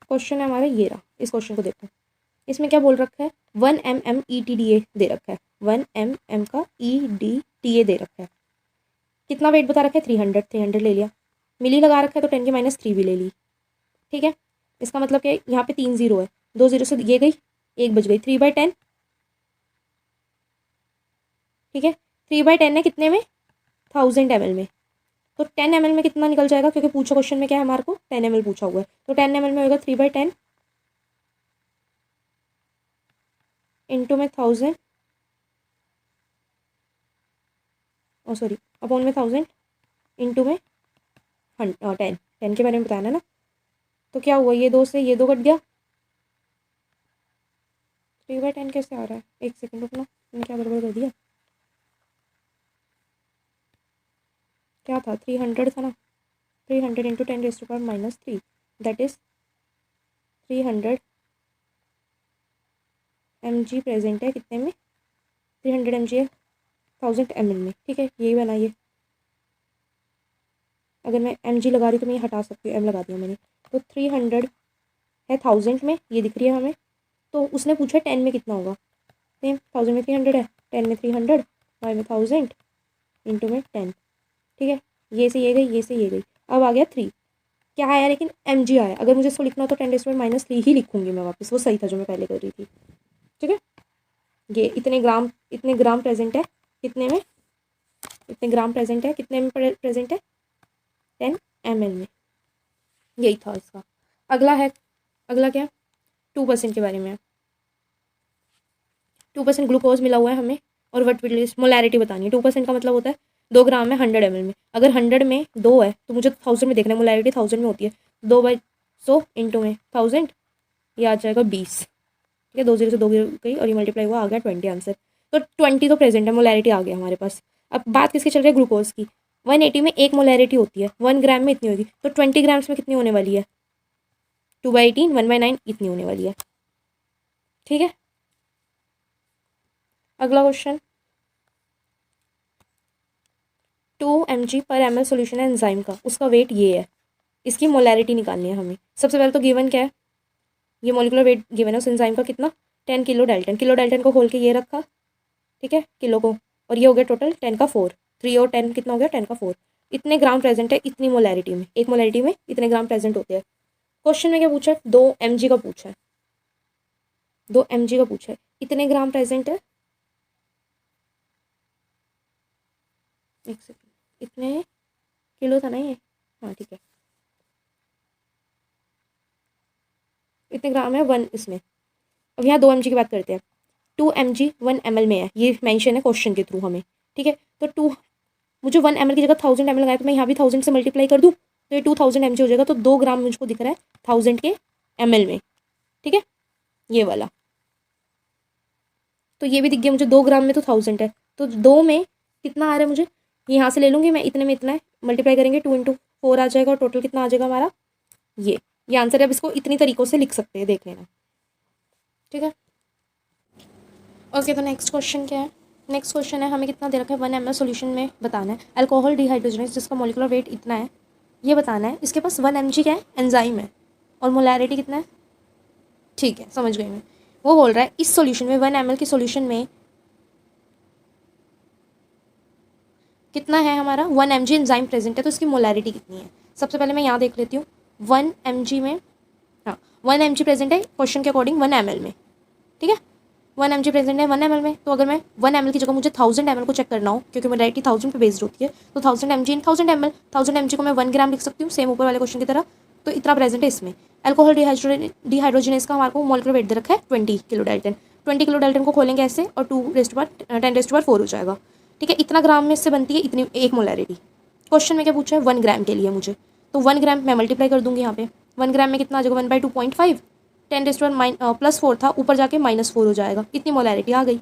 क्वेश्चन है हमारा ये रहा, इस क्वेश्चन को देखो। इसमें क्या बोल रखा है? 1 mm ETDA दे रखा है, 1 mm का EDTA दे रखा है। कितना वेट बता रखा है? 300, 300 ले लिया। मिली लगा रखा है तो 10 की -3 भी ले ली, ठीक है। इसका मतलब क्या है? यहाँ पे 3 0 है, 2 0 से ये गई, 1 बच गई, 3/10, ठीक है। 3/10 है कितने में? 1000 ml में। तो 10 ml में कितना निकल जाएगा? क्योंकि पूछो क्वेश्चन में क्या है हमारे को? 10 ml पूछा हुआ है। तो 10 ml में होगा 3/10 इंटू में 1000, ओ सॉरी, अपॉन में 1000 इंटू में 10, 10 के बारे में बताना ना। तो क्या हुआ? ये 2 से ये 2 कट गया। 3/10 कैसे आ रहा है? एक सेकंड रुकना, मैंने क्या गड़बड़ कर दिया? क्या था? 300 था ना। 300 into 10⁻³ that is 300 mg present है कितने में? 300 mg है 1000 ml में, ठीक है। यही बनाइए। अगर मैं mg लगा रही तो मैं ये हटा सकती हूँ, m लगा दिया मैंने। तो 300 है 1000 में, ये दिख रही है हमें। तो उसने पूछा 10 में कितना होगा? सेम 1000 में 300 है, 10 में 300, y में 1000 इंटू में 10, ठीक है। ये से ये गई, ये से ये गई। अब आ गया 3। क्या आया? लेकिन mg आया। अगर मुझे इसको लिखना हो तो 10⁻³ ही लिखूंगी मैं वापस, वो सही था जो मैं पहले कर रही थी, ठीक है। ये इतने ग्राम प्रेजेंट है कितने में? इतने ग्राम प्रेजेंट है कितने में? प्रेजेंट है 10 ml में। यही था इसका। अगला क्या? 2% के बारे में। 2% ग्लूकोज मिला हुआ है हमें और वट मोलैरिटी बतानी है। 2% का मतलब होता है 2 ग्राम में 100 ml में। अगर 100 में 2 है तो मुझे 1000 में देखना है, मोलैरिटी 1000 में होती है। 2/100 इंटू में 1000, ये आ जाएगा 20, ठीक है। 2 0 से 2 गई और ये मल्टीप्लाई हुआ, आ गया 20 आंसर। तो 20 तो प्रेजेंट है, मोलैरिटी आ गया हमारे पास। अब बात किसकी चल रही है? ग्लूकोज की। 180 में 1 मोलैरिटी होती है, 1 ग्राम में इतनी होगी। तो 20 ग्राम्स में कितनी होने वाली है? 2/18, 1/9 इतनी होने वाली है, ठीक है। अगला क्वेश्चन, 2 mg/ml सोल्यूशन है एंजाइम का, उसका वेट ये है, इसकी मोलैरिटी निकालनी है हमें। सबसे पहले तो गिवन क्या है? ये मॉलिक्यूलर वेट गिवन है उस एंजाइम का कितना? 10 किलो डाल्टन। किलो डाल्टन को खोल के ये रखा, ठीक है, किलो को, और ये हो गया टोटल 10 का 4, 3 और 10 कितना हो गया? 10 का 4। इतने ग्राम प्रेजेंट है इतनी मोलैरिटी में, एक मोलैरिटी में इतने ग्राम प्रेजेंट होते हैं। क्वेश्चन में क्या पूछा है? 2 mg का पूछा है, 2 mg का पूछा है, इतने ग्राम प्रेजेंट है। एक सेकेंड, इतने किलो था ना ये? हाँ ठीक है, इतने ग्राम है 1 इसमें। अब यहाँ 2 mg की बात करते हैं। 2 mg 1 ml में है, ये मेंशन है क्वेश्चन के थ्रू हमें, ठीक है। तो 2, मुझे 1 ml की जगह 1000 ml लगाया तो मैं यहाँ भी 1000 से मल्टीप्लाई कर दूँ तो ये 2000 mg हो जाएगा। तो 2 ग्राम मुझको दिख रहा है 1000 के ml में, ठीक है, ये वाला। तो ये भी दिख गया मुझे, 2 ग्राम में तो 1000 है। तो 2 में कितना आ रहा है मुझे? यहाँ से ले लूँगी मैं, इतने में इतना है, मल्टीप्लाई करेंगे 2 × 4 आ जाएगा और टोटल कितना आ जाएगा हमारा? ये आंसर है। अब इसको इतनी तरीक़ों से लिख सकते हैं, देख लेना, ठीक है। ओके, तो नेक्स्ट क्वेश्चन क्या है? नेक्स्ट क्वेश्चन है हमें कितना दे रखा है? 1 ml सोल्यूशन में बताना है अल्कोहल डिहाइड्रोजनेज जिसका मॉलिक्यूलर वेट इतना है, ये बताना है। इसके पास 1 mg क्या है? एंजाइम है, और मोलैरिटी कितना है? ठीक है, समझ गई मैं। वो बोल रहा है इस सॉल्यूशन में 1 ml के सॉल्यूशन में कितना है हमारा? 1 mg एंजाइम प्रेजेंट है, तो इसकी मोलैरिटी कितनी है? सबसे पहले मैं यहाँ देख लेती हूँ। 1 mg में, हाँ 1 mg प्रेजेंट है क्वेश्चन के अकॉर्डिंग 1 ml में, ठीक है। 1 mg प्रेजेंट है 1 ml में। तो अगर मैं 1 ml की जगह मुझे 1000 ml को चेक करना हो, क्योंकि मोलैरिटी 1000 पे बेस्ड होती है, तो 1000 mg इन 1000 ml, 1000 mg को मैं 1 ग्राम लिख सकती हूँ, सेम ऊपर वाले क्वेश्चन की तरह। तो इतना प्रेजेंट है इसमें। अल्कोहल डिहाइड्रोजनेज का हमारे को मॉलिक्यूलर वेट दे रखा है 20 किलो डाल्टन। 20 किलो डाल्टन को खोलेंगे ऐसे और 2 10⁻4 हो जाएगा। ठीक है, इतना ग्राम में इससे बनती है इतनी एक मोलैरिटी। क्वेश्चन में क्या पूछा है, 1 ग्राम के लिए मुझे, तो 1 ग्राम मैं मल्टीप्लाई कर दूंगी यहाँ पे। 1 ग्राम में कितना आ जाएगा, 1/2.5, 10⁻+4 था, ऊपर जाके -4 हो जाएगा, इतनी मोलैरिटी आ गई।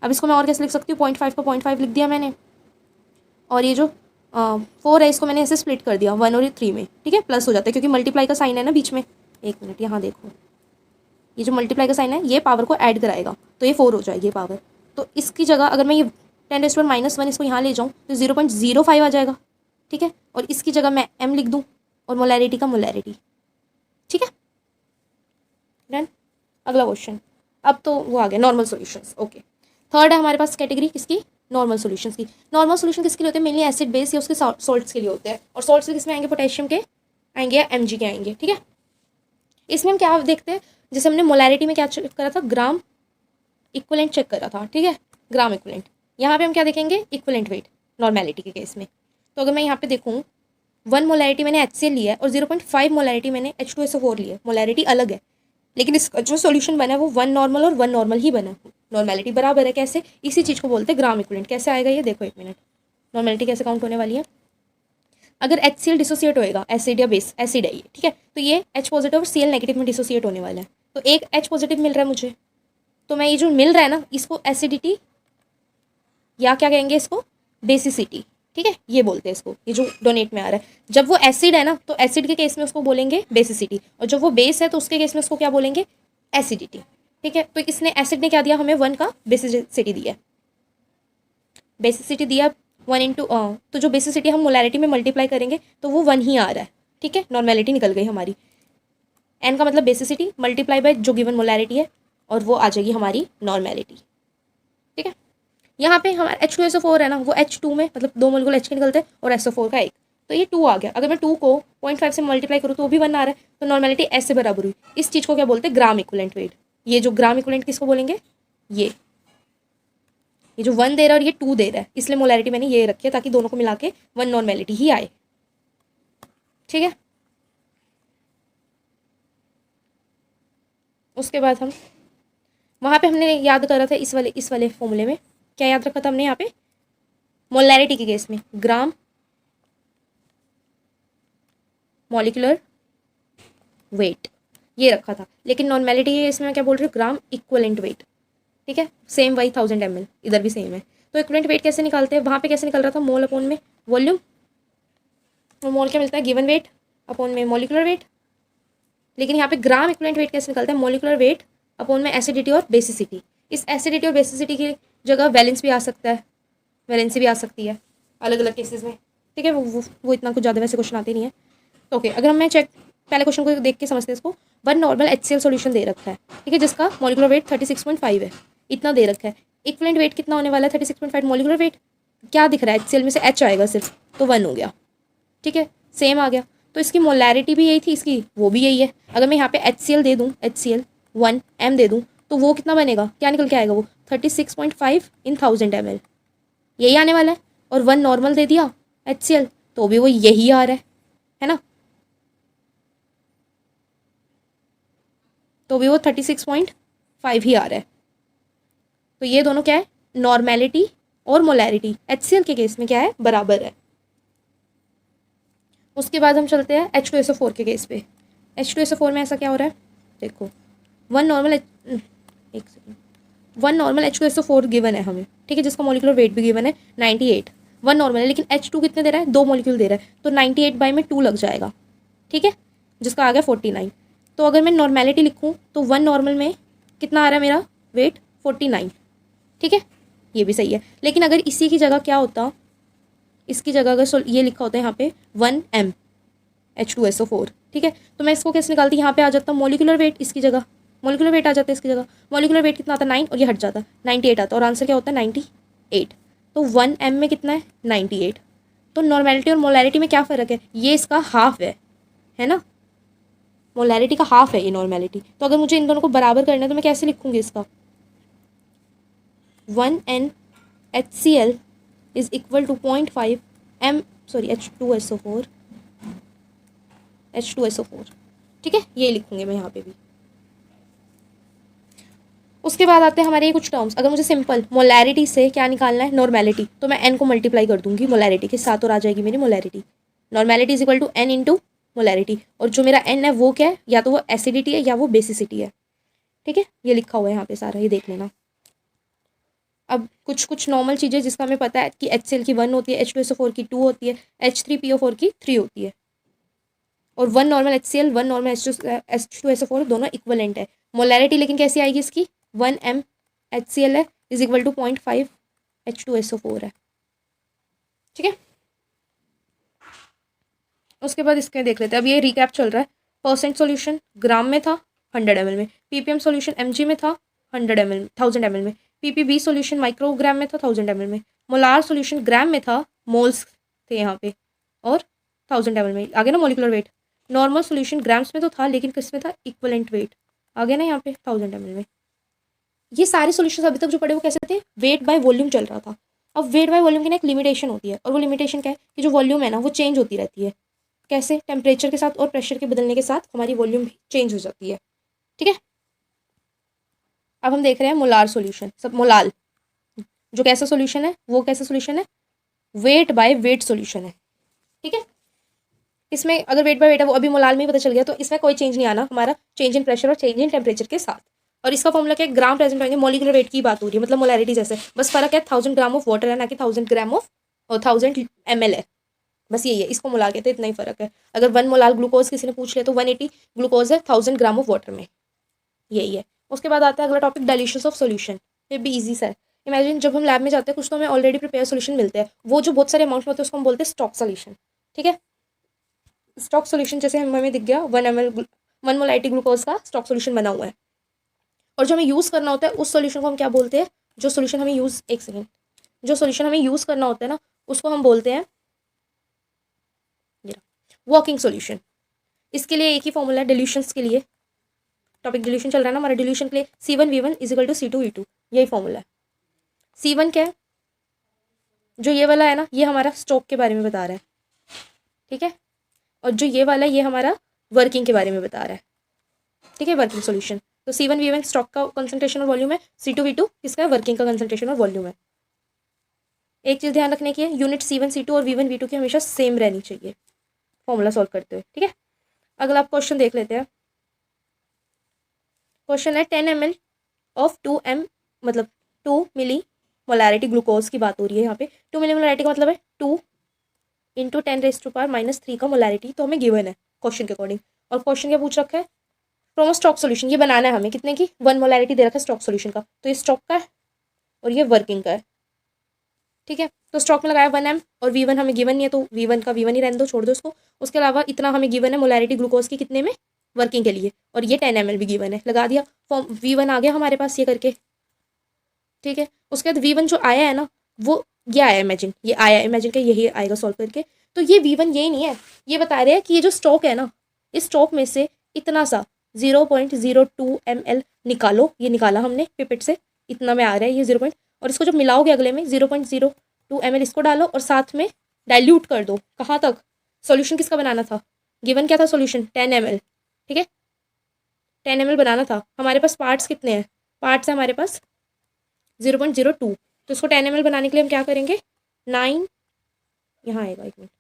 अब इसको मैं और कैसे लिख सकती हूँ, 0.5 का 0.5 लिख दिया मैंने, और ये जो 4 है इसको मैंने ऐसे स्प्लिट कर दिया 1 और 3 में। ठीक है, प्लस हो जाता है क्योंकि मल्टीप्लाई का साइन है ना बीच में। एक मिनट, यहाँ देखो, ये जो मल्टीप्लाई का साइन है ये पावर को ऐड कराएगा, तो ये 4 हो जाएगी पावर। तो इसकी जगह अगर मैं ये 10⁻⁻1 इसको यहाँ ले जाऊँ तो 0.05 आ जाएगा। ठीक है, और इसकी जगह मैं m लिख दूँ और मोलैरिटी का मोलैरिटी। ठीक है, डन। अगला क्वेश्चन, अब तो वो आ गया नॉर्मल सॉल्यूशंस। ओके, थर्ड है हमारे पास कैटेगरी किसकी, नॉर्मल सॉल्यूशंस की। नॉर्मल सॉल्यूशन किसके लिए होते हैं, मेनली एसिड बेस या उसके सॉल्ट्स के लिए होते हैं। और सॉल्ट्स किसमें आएंगे, पोटेशियम के आएंगे या Mg के आएंगे। ठीक है, इसमें हम क्या देखते हैं, जैसे हमने मोलैरिटी में क्या चेक करा था, ग्राम इक्वलेंट चेक करा था। ठीक है, ग्राम इक्वलेंट। यहाँ पे हम क्या देखेंगे, इक्वलेंट वेट नॉर्मेलिटी के केस में। तो अगर मैं यहाँ पे देखूँ 1 मोलैरिटी मैंने HCl लिया है और 0.5 मोलैरिटी मैंने H2SO4 लिया है, मोलैरिटी अलग है, लेकिन इसका जो सोल्यूशन बना है वो 1 नॉर्मल और 1 नॉर्मल ही बना है, नॉर्मेलिटी बराबर है। कैसे, इसी चीज़ को बोलते हैं ग्राम इक्वलेंट। कैसे आएगा ये देखो, एक मिनट, नॉर्मेलिटी कैसे काउंट होने वाली है। अगर HCl डिसोसिएट होएगा, एसिड या बेस, एसिड है ये, ठीक है, तो ये H पॉजिटिव और Cl नेगेटिव में डिसोसिएट होने वाला है। तो एक H पॉजिटिव मिल रहा है मुझे, तो मैं ये जो मिल रहा है ना इसको एसिडिटी या क्या कहेंगे इसको, बेसिसिटी। ठीक है, ये बोलते हैं इसको, ये जो डोनेट में आ रहा है। जब वो एसिड है ना तो एसिड के केस में उसको बोलेंगे बेसिसिटी, और जब वो बेस है तो उसके केस में उसको क्या बोलेंगे, एसिडिटी। ठीक है, तो इसने एसिड ने क्या दिया हमें, 1 का बेसिसिटी दिया, बेसिसिटी दिया 1 इंटू, तो जो बेसिसिटी हम मोलैरिटी में मल्टीप्लाई करेंगे तो वो 1 ही आ रहा है। ठीक है, नॉर्मेलिटी निकल गई हमारी। एन का मतलब बेसिसिटी मल्टीप्लाई बाय जो गिवन मोलैरिटी है, और वो आ जाएगी हमारी नॉर्मेलिटी। ठीक है, यहाँ पे हमारा H2SO4 है ना, वो H2 में मतलब 2 मोलिक्यूल H के निकलते हैं और SO4 का 1, तो ये 2 आ गया। अगर मैं 2 को 0.5 से मल्टीप्लाई करूँ तो वो भी 1 आ रहा है, तो नॉर्मेलिटी ऐसे बराबर हुई। इस चीज़ को क्या बोलते हैं, ग्राम इक्विवेलेंट वेट। ये जो ग्राम इक्विवेलेंट किसको बोलेंगे, ये जो 1 दे रहा है और ये 2 दे रहा है, इसलिए मोलैरिटी मैंने ये रखी है ताकि दोनों को मिला के 1 नॉर्मेलिटी ही आए। ठीक है, उसके बाद हम वहाँ पे हमने याद करा था इस वाले फॉर्मूले में क्या याद रखा था हमने, यहाँ पे मोलैरिटी के केस में ग्राम मॉलिक्यूलर वेट ये रखा था, लेकिन नॉर्मेलिटी के केस में मैं क्या बोल रही हूँ, ग्राम इक्वलेंट वेट। ठीक है, सेम वही 1000 ml, इधर भी सेम है। तो इक्वलेंट वेट कैसे निकालते हैं, वहाँ पे कैसे निकल रहा था, मोल अपॉन में वॉल्यूम, और मोल क्या मिलता है, गिवन वेट अपॉन में मॉलिक्यूलर वेट। लेकिन यहाँ पे ग्राम इक्वलेंट वेट कैसे निकलता है, मॉलिक्यूलर वेट अपॉन में एसिडिटी और बेसिसिटी। इस एसिडिटी और बेसिसिटी की जगह वैलेंस भी आ सकता है, वैलेंसी भी आ सकती है अलग अलग केसेस में। ठीक है, वो इतना कुछ ज़्यादा वैसे क्वेश्चन आते नहीं है। तो ओके, अगर मैं चेक पहले क्वेश्चन को देख के समझते हैं इसको। 1 नॉर्मल HCl सॉल्यूशन दे रखा है, ठीक है, जिसका मॉलिक्यूलर वेट 36.5 है, इतना दे रखा है। इक्विवेलेंट वेट कितना होने वाला है, 36.5। मॉलिक्यूलर वेट क्या दिख रहा है, HCl में से H आएगा सिर्फ, तो 1 हो गया। ठीक है, सेम आ गया। तो इसकी मोलैरिटी भी यही थी, इसकी वो भी यही है। अगर मैं यहाँ पे HCl दे दूँ, HCl 1 m दे दूँ, तो वो कितना बनेगा, क्या निकल के आएगा, वो 36.5 इन 1000 ml यही आने वाला है। और 1 नॉर्मल दे दिया HCl, तो भी वो यही आ रहा है ना, तो भी वो 36.5 ही आ रहा है। तो ये दोनों क्या है, नॉर्मेलिटी और मोलैरिटी HCl के केस में क्या है, बराबर है। उसके बाद हम चलते हैं H2SO4 के केस पे। H2SO4 में ऐसा क्या हो रहा है, देखो 1 नॉर्मल 1 नॉर्मल H2SO4 गिवन है हमें, ठीक है, जिसका मॉलिक्यूलर वेट भी गिवन है 98। 1 नॉर्मल है, लेकिन H2 कितने दे रहा है, 2 मॉलिक्यूल दे रहा है, तो 98 बाई में 2 लग जाएगा। ठीक है, जिसका आ गया 49। तो अगर मैं नॉर्मेलिटी लिखूँ तो 1 नॉर्मल में कितना आ रहा है मेरा वेट, 49। ठीक है, ये भी सही है। लेकिन अगर इसी की जगह क्या होता, इसकी जगह अगर ये लिखा होता है यहाँ पे 1 m H2SO4, ठीक है, तो मैं इसको कैसे निकालती, यहाँ पे आ जाता मॉलिक्यूलर वेट, इसकी जगह मॉलिक्यूलर वेट आ जाता है, इसकी जगह मॉलिक्यूलर वेट कितना आता है 9, और ये हट जाता 98 आता, और आंसर क्या होता है 98। तो 1 m में कितना है 98। तो नॉर्मेलिटी और मोलैरिटी में क्या फ़र्क है, ये इसका हाफ है ना, मोलैरिटी का हाफ है ये नॉर्मेलिटी। तो अगर मुझे इन दोनों को बराबर करना है तो मैं कैसे लिखूँगी इसका, 1 n HCl is equal to 0.5 m H2SO4। ठीक है, ये लिखूंगे मैं यहाँ पे भी। उसके बाद आते हैं हमारे ये कुछ टर्म्स। अगर मुझे सिंपल मोलैरिटी से क्या निकालना है, नॉर्मेलिटी, तो मैं एन को मल्टीप्लाई कर दूंगी मोलैरिटी के साथ और आ जाएगी मेरी molarity. Normality is equal to N into molarity, और जो मेरा एन है वो क्या है, या तो वो एसिडिटी है या वो बेसिसिटी है। ठीक है, ये लिखा हुआ है यहाँ पे सारा, ये देख लेना। अब कुछ कुछ नॉर्मल चीज़ें जिसका हमें पता है कि HCl की 1 होती है, H2SO4 की 2 होती है, H3PO4 की 3 होती है, और 1 नॉर्मल HCl 1 नॉर्मल H2SO4 दोनों इक्वलेंट है। मोलैरिटी लेकिन कैसी आएगी इसकी, 1 m HCl है इज इक्वल टू 0.5 H2SO4 है। ठीक है, उसके बाद इसके देख लेते हैं। अब ये रिकैप चल रहा है। परसेंट सॉल्यूशन ग्राम में था 100 ml में, PPM सॉल्यूशन mg में था 100 ml 1000 ml में, PPB सॉल्यूशन माइक्रोग्राम में था 1000 ml में, मोलार सॉल्यूशन ग्राम में था, मोल्स थे यहाँ पे, और 1000 ml में आगे ना molecular weight. Normal solution grams में तो था लेकिन किस में था, इक्वलेंट वेट, आगे ना यहाँ पे 1000 ml में। ये सारे सॉल्यूशन अभी तक जो पढ़े वो कैसे थे, वेट बाय वॉल्यूम चल रहा था। अब वेट बाय वॉल्यूम की ना एक लिमिटेशन होती है, और वो लिमिटेशन क्या है कि जो वॉल्यूम है ना वो चेंज होती रहती है। कैसे, टेम्परेचर के साथ और प्रेशर के बदलने के साथ हमारी वॉल्यूम भी चेंज हो जाती है। ठीक है, अब हम देख रहे हैं मोलार सॉल्यूशन। सब मोलाल जो कैसा सॉल्यूशन है, वो कैसा सॉल्यूशन है, वेट बाय वेट सॉल्यूशन है। ठीक है, इसमें अगर वेट बाय वेट है वो अभी मोलाल में ही पता चल गया, तो इसमें कोई चेंज नहीं आना हमारा, चेंज इन प्रेशर और चेंज इन टेम्परेचर के साथ। और इसका फॉर्मूला क्या है, ग्राम प्रेजेंट होंगे, मोलिकुलर वेट की बात हो रही है, मतलब मोलैरिटी जैसे, बस फर्क है 1000 ग्राम ऑफ वाटर है ना कि 1000 ग्राम ऑफ और 1000 ml है, बस यही है। इसको मोलार कहते हैं, इतना ही फर्क है। अगर 1 मोलार ग्लूकोज किसी ने पूछ लिया तो 180 ग्लूकोज है 1000 ग्राम ऑफ वाटर में, यही है। उसके बाद आता है अगला टॉपिक, डाइल्यूशन ऑफ सॉल्यूशन। ये भी इजी सा है। इमेजिन जब हम लैब में जाते हैं कुछ तो हमें ऑलरेडी प्रिपेयर सॉल्यूशन मिलते हैं, वो जो बहुत सारे अमाउंट में होते हैं उसको हम बोलते हैं स्टॉक सॉल्यूशन। ठीक है, स्टॉक सॉल्यूशन जैसे हमें दिख गया 1 ml 1 मोलैरिटी ग्लूकोज का स्टॉक सॉल्यूशन बना हुआ है, और जो हमें यूज़ करना होता है उस सॉल्यूशन को हम क्या बोलते हैं, जो सॉल्यूशन हमें यूज़, एक सेकेंड, जो सॉल्यूशन हमें यूज़ करना होता है ना उसको हम बोलते हैं वर्किंग सॉल्यूशन। इसके लिए एक ही फॉर्मूला है डिल्यूशंस के लिए, टॉपिक डिल्यूशन चल रहा है ना हमारा, डिल्यूशन के लिए C1V1 is equal to C2V2, यही फॉर्मूला है। C1 क्या है, जो ये वाला है ना ये हमारा स्टॉक के बारे में बता रहा है। ठीक है, और जो ये वाला ये हमारा वर्किंग के बारे में बता रहा है। ठीक है, वर्किंग सॉल्यूशन। तो C1V1 स्टॉक का कंसंट्रेशन और वॉल्यूम है, C2V2 किसका है, वर्किंग का कंसंट्रेशन और वॉल्यूम है। एक चीज़ ध्यान रखने की है, यूनिट C1 C2 और V1 V2 की हमेशा सेम रहनी चाहिए फॉर्मूला सॉल्व करते हुए। ठीक है, अगला आप क्वेश्चन देख लेते हैं। क्वेश्चन है 10 ml ऑफ 2m, मतलब 2 मिली मोलैरिटी ग्लूकोज की बात हो रही है यहाँ पे। 2 मिली मोलैरिटी का मतलब है 2 इंटू 10⁻³ का मोलैरिटी, तो हमें गिवन है क्वेश्चन के अकॉर्डिंग। और क्वेश्चन क्या पूछ रखा है, फ्रॉम स्टॉक सॉल्यूशन, ये बनाना है हमें कितने की, 1 मोलैरिटी दे रखा है स्टॉक सॉल्यूशन का, तो ये स्टॉक का है और ये वर्किंग का है। ठीक है, तो स्टॉक में लगाया 1m, और V1 हमें गिवन नहीं है तो V1 का V1 ही रहने दो, छोड़ दो इसको। उसके अलावा इतना हमें गिवन है मोलैरिटी ग्लूकोज की कितने में, वर्किंग के लिए, और ये 10 ml भी गिवन है, लगा दिया फॉर्म, V1 आ गया हमारे पास ये करके। ठीक है, उसके बाद V1 जो आया है ना वो ये आया, इमेजिन ये आया, इमेजिन का यही आएगा सॉल्व करके। तो ये V1 यही नहीं है, ये बता रहे हैं कि ये जो स्टॉक है ना, इस स्टॉक में से इतना सा 0.02 ml निकालो, ये निकाला हमने पिपेट से, इतना में आ रहा है ये 0. और इसको जब मिलाओगे अगले में 0.02 ml इसको डालो और साथ में डाइल्यूट कर दो, कहाँ तक, सॉल्यूशन किसका बनाना था, गिवन क्या था सॉल्यूशन 10 ml। ठीक है, 10 ml बनाना था, हमारे पास पार्ट्स कितने हैं, पार्ट्स है हमारे पास 0.02, तो इसको 10 ml बनाने के लिए हम क्या करेंगे, 9, यहाँ आएगा एक मिनट,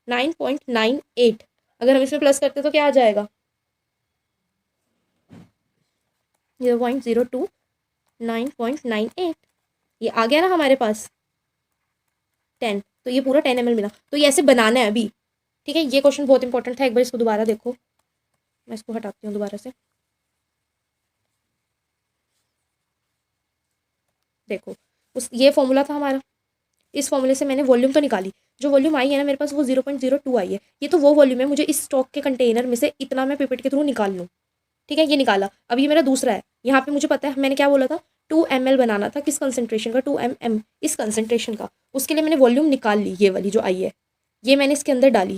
9.98, अगर हम इसमें प्लस करते तो क्या आ जाएगा 0.02 9.98, ये आ गया ना हमारे पास 10, तो ये पूरा 10 ml मिला। तो ये ऐसे बनाना है अभी। ठीक है, ये क्वेश्चन बहुत इंपॉर्टेंट था, एक बार इसको दोबारा देखो, मैं इसको हटाती हूँ दोबारा से। देखो ये फॉर्मूला था हमारा, इस फॉर्मूले से मैंने वॉल्यूम तो निकाली, जो वॉल्यूम आई है ना मेरे पास वो 0.02 आई है, ये तो वो वॉल्यूम है, मुझे इस स्टॉक के कंटेनर में से इतना मैं पिपेट के थ्रू निकाल लूँ। ठीक है, ये निकाला, अब ये मेरा दूसरा है, यहाँ पे मुझे पता है मैंने क्या बोला था 2 ml बनाना था, किस कंसनट्रेशन का, 2 mm इस कंसनट्रेशन का, उसके लिए मैंने वॉल्यूम निकाल ली, ये वाली जो आई है ये मैंने इसके अंदर डाली।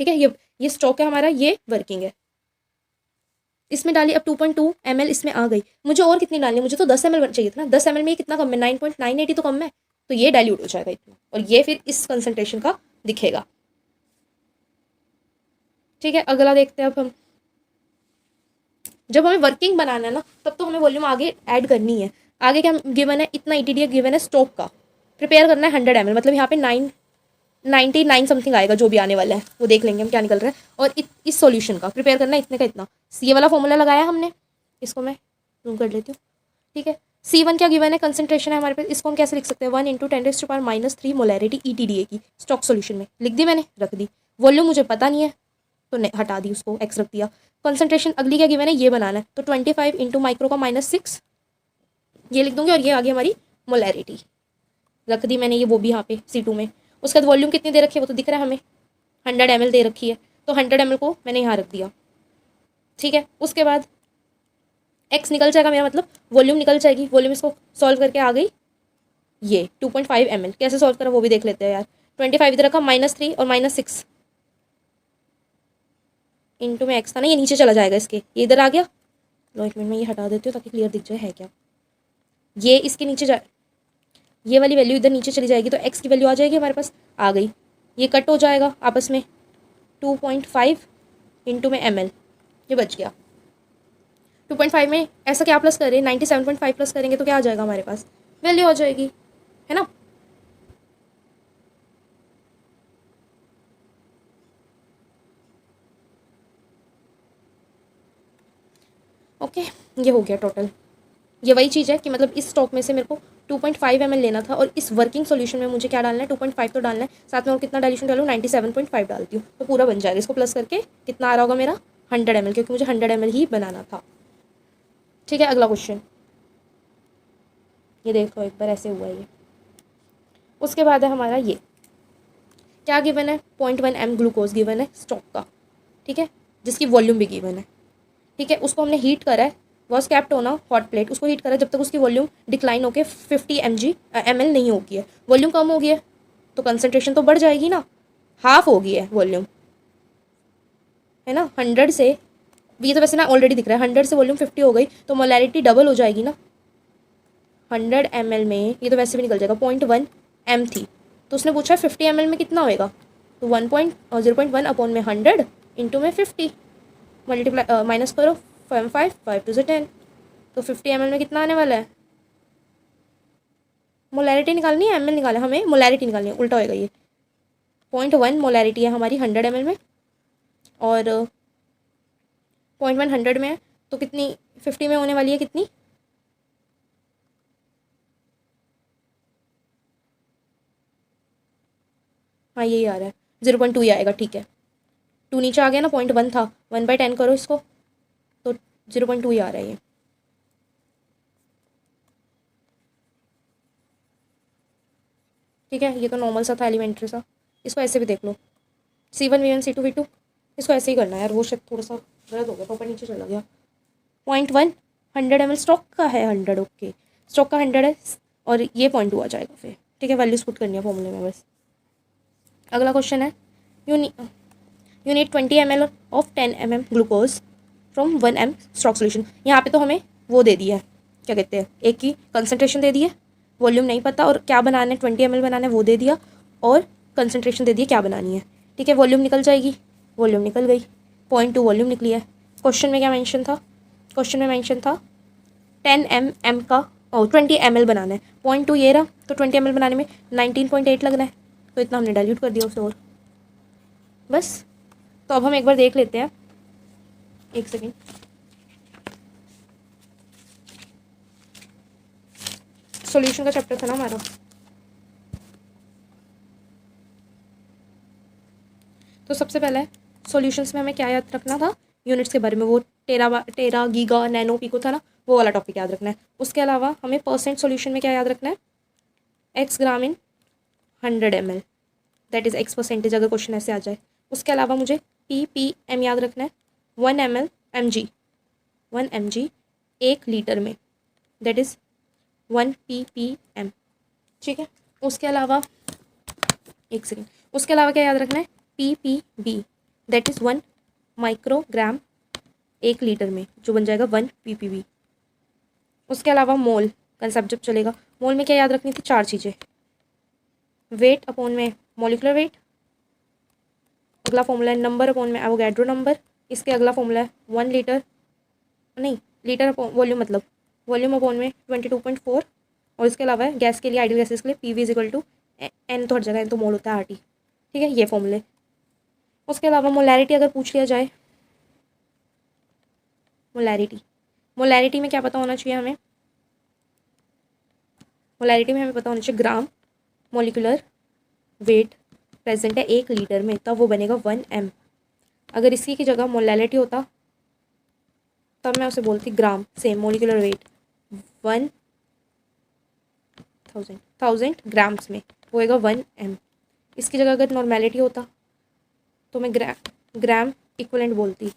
ठीक है, ये स्टॉक है हमारा, ये वर्किंग है, इसमें डाली, अब 2.2 ml इसमें आ गई, मुझे और कितनी डालनी है, मुझे तो 10 ml चाहिए था ना, 10 ml में ये कितना कम है, 9.980 तो कम है, तो ये डाइल्यूट हो जाएगा इतना, और ये फिर इस कंसंट्रेशन का दिखेगा। ठीक है, अगला देखते हैं अब हम, जब हमें वर्किंग बनाना है ना तब तो हमें वॉल्यूम आगे ऐड करनी है। आगे क्या गिवन है, इतना ETD गिवन है स्टॉक का, प्रिपेयर करना है 100 ml, मतलब यहाँ पे 99 समथिंग आएगा जो भी आने वाला है, वो देख लेंगे हम क्या निकल रहा है। और इस सॉल्यूशन का प्रिपेयर करना है इतने का इतना। ये वाला फॉर्मूला लगाया हमने, इसको मैं जूम कर लेती हूँ, ठीक है। C1 क्या गिवन है, कंसंट्रेशन है हमारे पास, इसको हम कैसे लिख सकते हैं, 1 × 10⁻³ मोलैरिटी ETDA की स्टॉक सॉल्यूशन में लिख दी मैंने, रख दी। वॉल्यूम मुझे पता नहीं है तो नहीं, हटा दी उसको, एक्स रख दिया। कंसंट्रेशन अगली क्या गिवन है, ये बनाना है, तो 25 × माइक्रो का -6 ये लिख दूंगी, और ये आ गई हमारी मोलैरिटी, रख दी मैंने ये, वो भी यहाँ पे C2 में। उसके बाद वॉल्यूम कितनी दे रखी है वो तो दिख रहा है हमें, 100 ml दे रखी है, तो 100 ml को मैंने यहाँ रख दिया, ठीक है। उसके बाद एक्स निकल जाएगा मेरा, मतलब वॉल्यूम निकल जाएगी। वॉल्यूम इसको सॉल्व करके आ गई ये 2.5 ml। कैसे सॉल्व करा वो भी देख लेते हैं यार। 25 इधर रखा, -3 और -6 इंटू में एक्स था ना, ये नीचे चला जाएगा इसके, ये इधर आ गया। लो 1 मिनट में ये हटा देती हूँ ताकि क्लियर दिख जाए है क्या। ये इसके नीचे जाए, ये वाली वैल्यू इधर नीचे चली जाएगी, तो एक्स की वैल्यू आ जाएगी हमारे पास, आ गई। ये कट हो जाएगा आपस में, 2.5 इंटू में ml, ये बच गया। 2.5 में ऐसा क्या प्लस करें, 97.5 प्लस करेंगे तो क्या आ जाएगा हमारे पास, वैल्यू आ जाएगी, है ना। ओके, ये हो गया टोटल। ये वही चीज़ है कि मतलब इस स्टॉक में से मेरे को 2.5 ml लेना था, और इस वर्किंग सॉल्यूशन में मुझे क्या डालना है, 2.5 तो डालना है, साथ में और कितना डाइल्यूशन डालूँ, 97.5 डालती हूँ तो पूरा बन जाएगा। इसको प्लस करके कितना आ रहा होगा मेरा, 100 ml, क्योंकि मुझे 100 ml ही बनाना था, ठीक है। अगला क्वेश्चन ये देखो एक बार, ऐसे हुआ ये। उसके बाद है हमारा ये, क्या गिवन है, 0.1 m ग्लूकोज गिवन है स्टॉक का, ठीक है, जिसकी वॉल्यूम भी गिवन है, ठीक है। उसको हमने हीट करा है, was kept on a hot plate, उसको हीट करा जब तक उसकी वॉल्यूम डिक्लाइन होकर 50 ml नहीं होगी है। वॉल्यूम कम हो गई है तो कंसनट्रेशन तो बढ़ जाएगी ना, हाफ हो गई है वॉल्यूम, है ना। 100 से, ये तो वैसे ना ऑलरेडी दिख रहा है, 100 से वॉल्यूम 50 हो गई तो मोलैरिटी डबल हो जाएगी ना। 100 ml में ये तो वैसे भी निकल जाएगा, 0.1 m थी, तो उसने पूछा 50 ml में कितना होएगा, तो 0.1 अपॉन में 100 इंटू में 50, मल्टीप्लाई माइनस करो, 5 5 5 2 10, तो 50 ml में कितना आने वाला है। मोलैरिटी निकालनी है, ml निकालना है हमें, मोलैरिटी निकालनी है, उल्टा होएगा ये। 0.1 मोलैरिटी है हमारी 100 ml में, और 0.1 100 में है, तो कितनी 50 में होने वाली है, कितनी, हाँ यही आ रहा है, 0.2 ही आएगा, ठीक है। 2 नीचे आ गया ना, 0.1 था, 1/10 करो इसको, तो 0.2 ही आ रहा है ये, ठीक है। ये तो नॉर्मल सा था, एलिमेंट्री सा। इसको ऐसे भी देख लो, C1 V1 C2 V2, इसको ऐसे ही करना है यार, वो शायद थोड़ा सा गलत हो गया, ऊपर नीचे चला गया। 0.1 100 ml स्टॉक का है, 100, ओके, स्टॉक का 100 है, और ये 0.2 आ जाएगा फिर, ठीक है। वैल्यूज पुट करनी है फॉर्मूले में बस। अगला क्वेश्चन है, you need 20 ml of 10 mm glucose from 1 m stock solution. यहाँ पे तो हमें वो दे दिया है, क्या कहते हैं, एक की कंसनट्रेशन दे दी है, वॉल्यूम नहीं पता, और क्या बनाना है 20 ml बनाना है वो दे दिया, और कंसनट्रेशन दे दिया क्या बनानी है, ठीक है। वॉल्यूम निकल जाएगी, वॉल्यूम निकल गई, 0.2 वॉल्यूम निकली है। क्वेश्चन में क्या मेंशन था, क्वेश्चन में मेंशन था 10 mm का 20 ml बनाना है, 0.2 ये रहा, तो 20 ml बनाने में 19.8 लगना है, तो इतना हमने डाइल्यूट कर दिया उसे, और बस। तो अब हम एक बार देख लेते हैं, एक सेकेंड, सॉल्यूशन का चैप्टर था ना हमारा, तो सबसे पहले सॉल्यूशंस में हमें क्या याद रखना था, यूनिट्स के बारे में, वो टेरा गीगा नैनो पिको था ना, वो वाला टॉपिक याद रखना है। उसके अलावा हमें परसेंट सॉल्यूशन में क्या याद रखना है, x gram in 100 ml, that is x percentage, अगर क्वेश्चन ऐसे आ जाए। उसके अलावा मुझे PPM याद रखना है, 1 ml mg 1 लीटर में, दैट इज़ 1 ppm, ठीक है। उसके अलावा एक सेकेंड, उसके अलावा क्या याद रखना है, ppb, that is 1 microgram 1 litre में, जो बन जाएगा 1 ppb। उसके अलावा मोल कंसेप्ट जब चलेगा, मोल में क्या याद रखनी थी, 4 चीज़ें, वेट अपॉन में मॉलिकुलर वेट, अगला फॉर्मूला है नंबर अपॉन में एवोगैड्रो नंबर, इसके अगला फॉर्मूला है 1 लीटर नहीं, लीटर वॉल्यूम मतलब वॉल्यूम अपॉन में 22.4, और इसके अलावा है गैस के लिए, आइडियल गैसेस के लिए P V is equal to N, तो हर जगह एन तो मोल होता है RT। ठीक है, ये फॉर्मूले। उसके अलावा मोलैरिटी अगर पूछ लिया जाए, मोलैरिटी में क्या पता होना चाहिए हमें? मोलैरिटी में हमें पता होना चाहिए ग्राम मोलिकुलर वेट प्रेजेंट है 1 लीटर में, तब वो बनेगा 1 m। अगर इसी की जगह मोलैलिटी होता तब मैं उसे बोलती ग्राम, सेम मोलिकुलर वेट 1000 ग्राम्स में, वो होएगा 1 m। इसकी जगह अगर नॉर्मेलिटी होता तो मैं ग्राम इक्वलेंट बोलती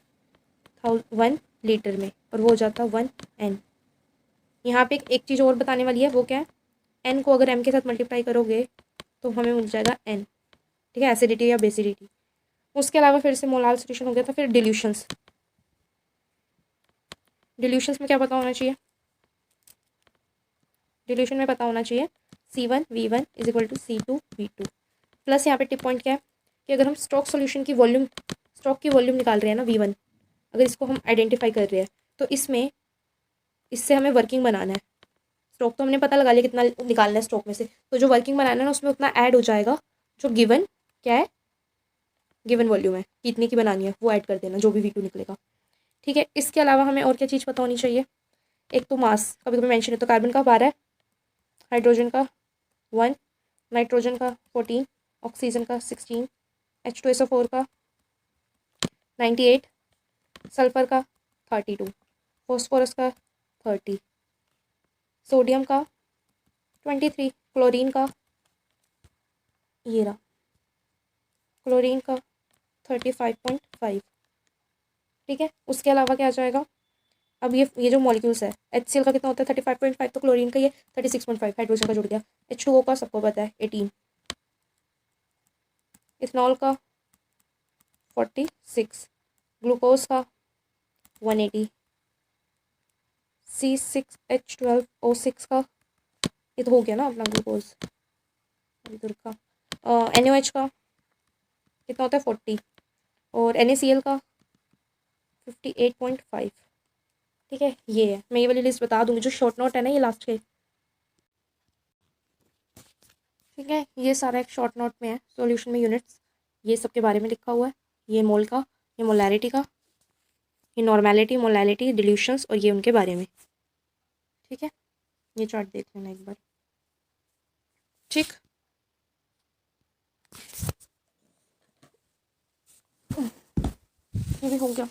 1 लीटर में, और वो हो जाता 1n। यहाँ पे एक चीज़ और बताने वाली है, वो क्या है? n को अगर m के साथ मल्टीप्लाई करोगे तो हमें मिल जाएगा n। ठीक है, एसिडिटी या बेसिडिटी। उसके अलावा फिर से मोलार सॉल्यूशन हो गया था। फिर डिल्यूशंस में क्या पता होना चाहिए? डिल्यूशन में पता होना चाहिए C1V1 is equal to C2V2 plus यहाँ पे टिप पॉइंट क्या है कि अगर हम स्टॉक सॉल्यूशन की वॉल्यूम, स्टॉक की वॉल्यूम निकाल रहे हैं ना V1, अगर इसको हम आइडेंटिफाई कर रहे हैं तो इससे हमें वर्किंग बनाना है। स्टॉक तो हमने पता लगा लिया कितना निकालना है स्टॉक में से, तो जो वर्किंग बनाना है ना उसमें उतना ऐड हो जाएगा जो गिवन क्या है, गिवन वॉल्यूम है, कितनी की बनानी है वो ऐड कर देना, जो भी V2 निकलेगा। ठीक है, इसके अलावा हमें और क्या चीज़ पता होनी चाहिए? एक तो मास कभी कभी मेंशन है, तो कार्बन का 12, हाइड्रोजन का 1, नाइट्रोजन का 14, ऑक्सीजन का 16, H2SO4 का 98, सल्फर का 32, फॉस्फोरस का 30, सोडियम का 23, क्लोरीन का ये रहा, क्लोरीन का 35.5। ठीक है, उसके अलावा क्या आ जाएगा? अब ये जो मॉलिक्यूल्स है, HCl का कितना होता है 35.5, तो क्लोरीन का ये 36.5, हाइड्रोजन का जुड़ गया। H2O का सबको पता है 18, इथनॉल का 46, ग्लूकोज का 180, C6H12O6 का ये तो हो गया ना अपना ग्लूकोज, इधर का NaOH का कितना होता है 40, और NaCl का 58.5। ठीक है, ये है, मैं ये वाली लिस्ट बता दूंगी, जो शॉर्ट नोट है ना ये लास्ट के। ठीक है, ये सारा एक शॉर्ट नोट में है, सॉल्यूशन में यूनिट्स ये सब के बारे में लिखा हुआ है। ये मोल का, ये मोलैरिटी का, ये नॉर्मेलिटी, मोलैलिटी, डिल्यूशंस, और ये उनके बारे में। ठीक है, ये चार्ट देख लेना एक बार। ठीक, ये भी हो गया।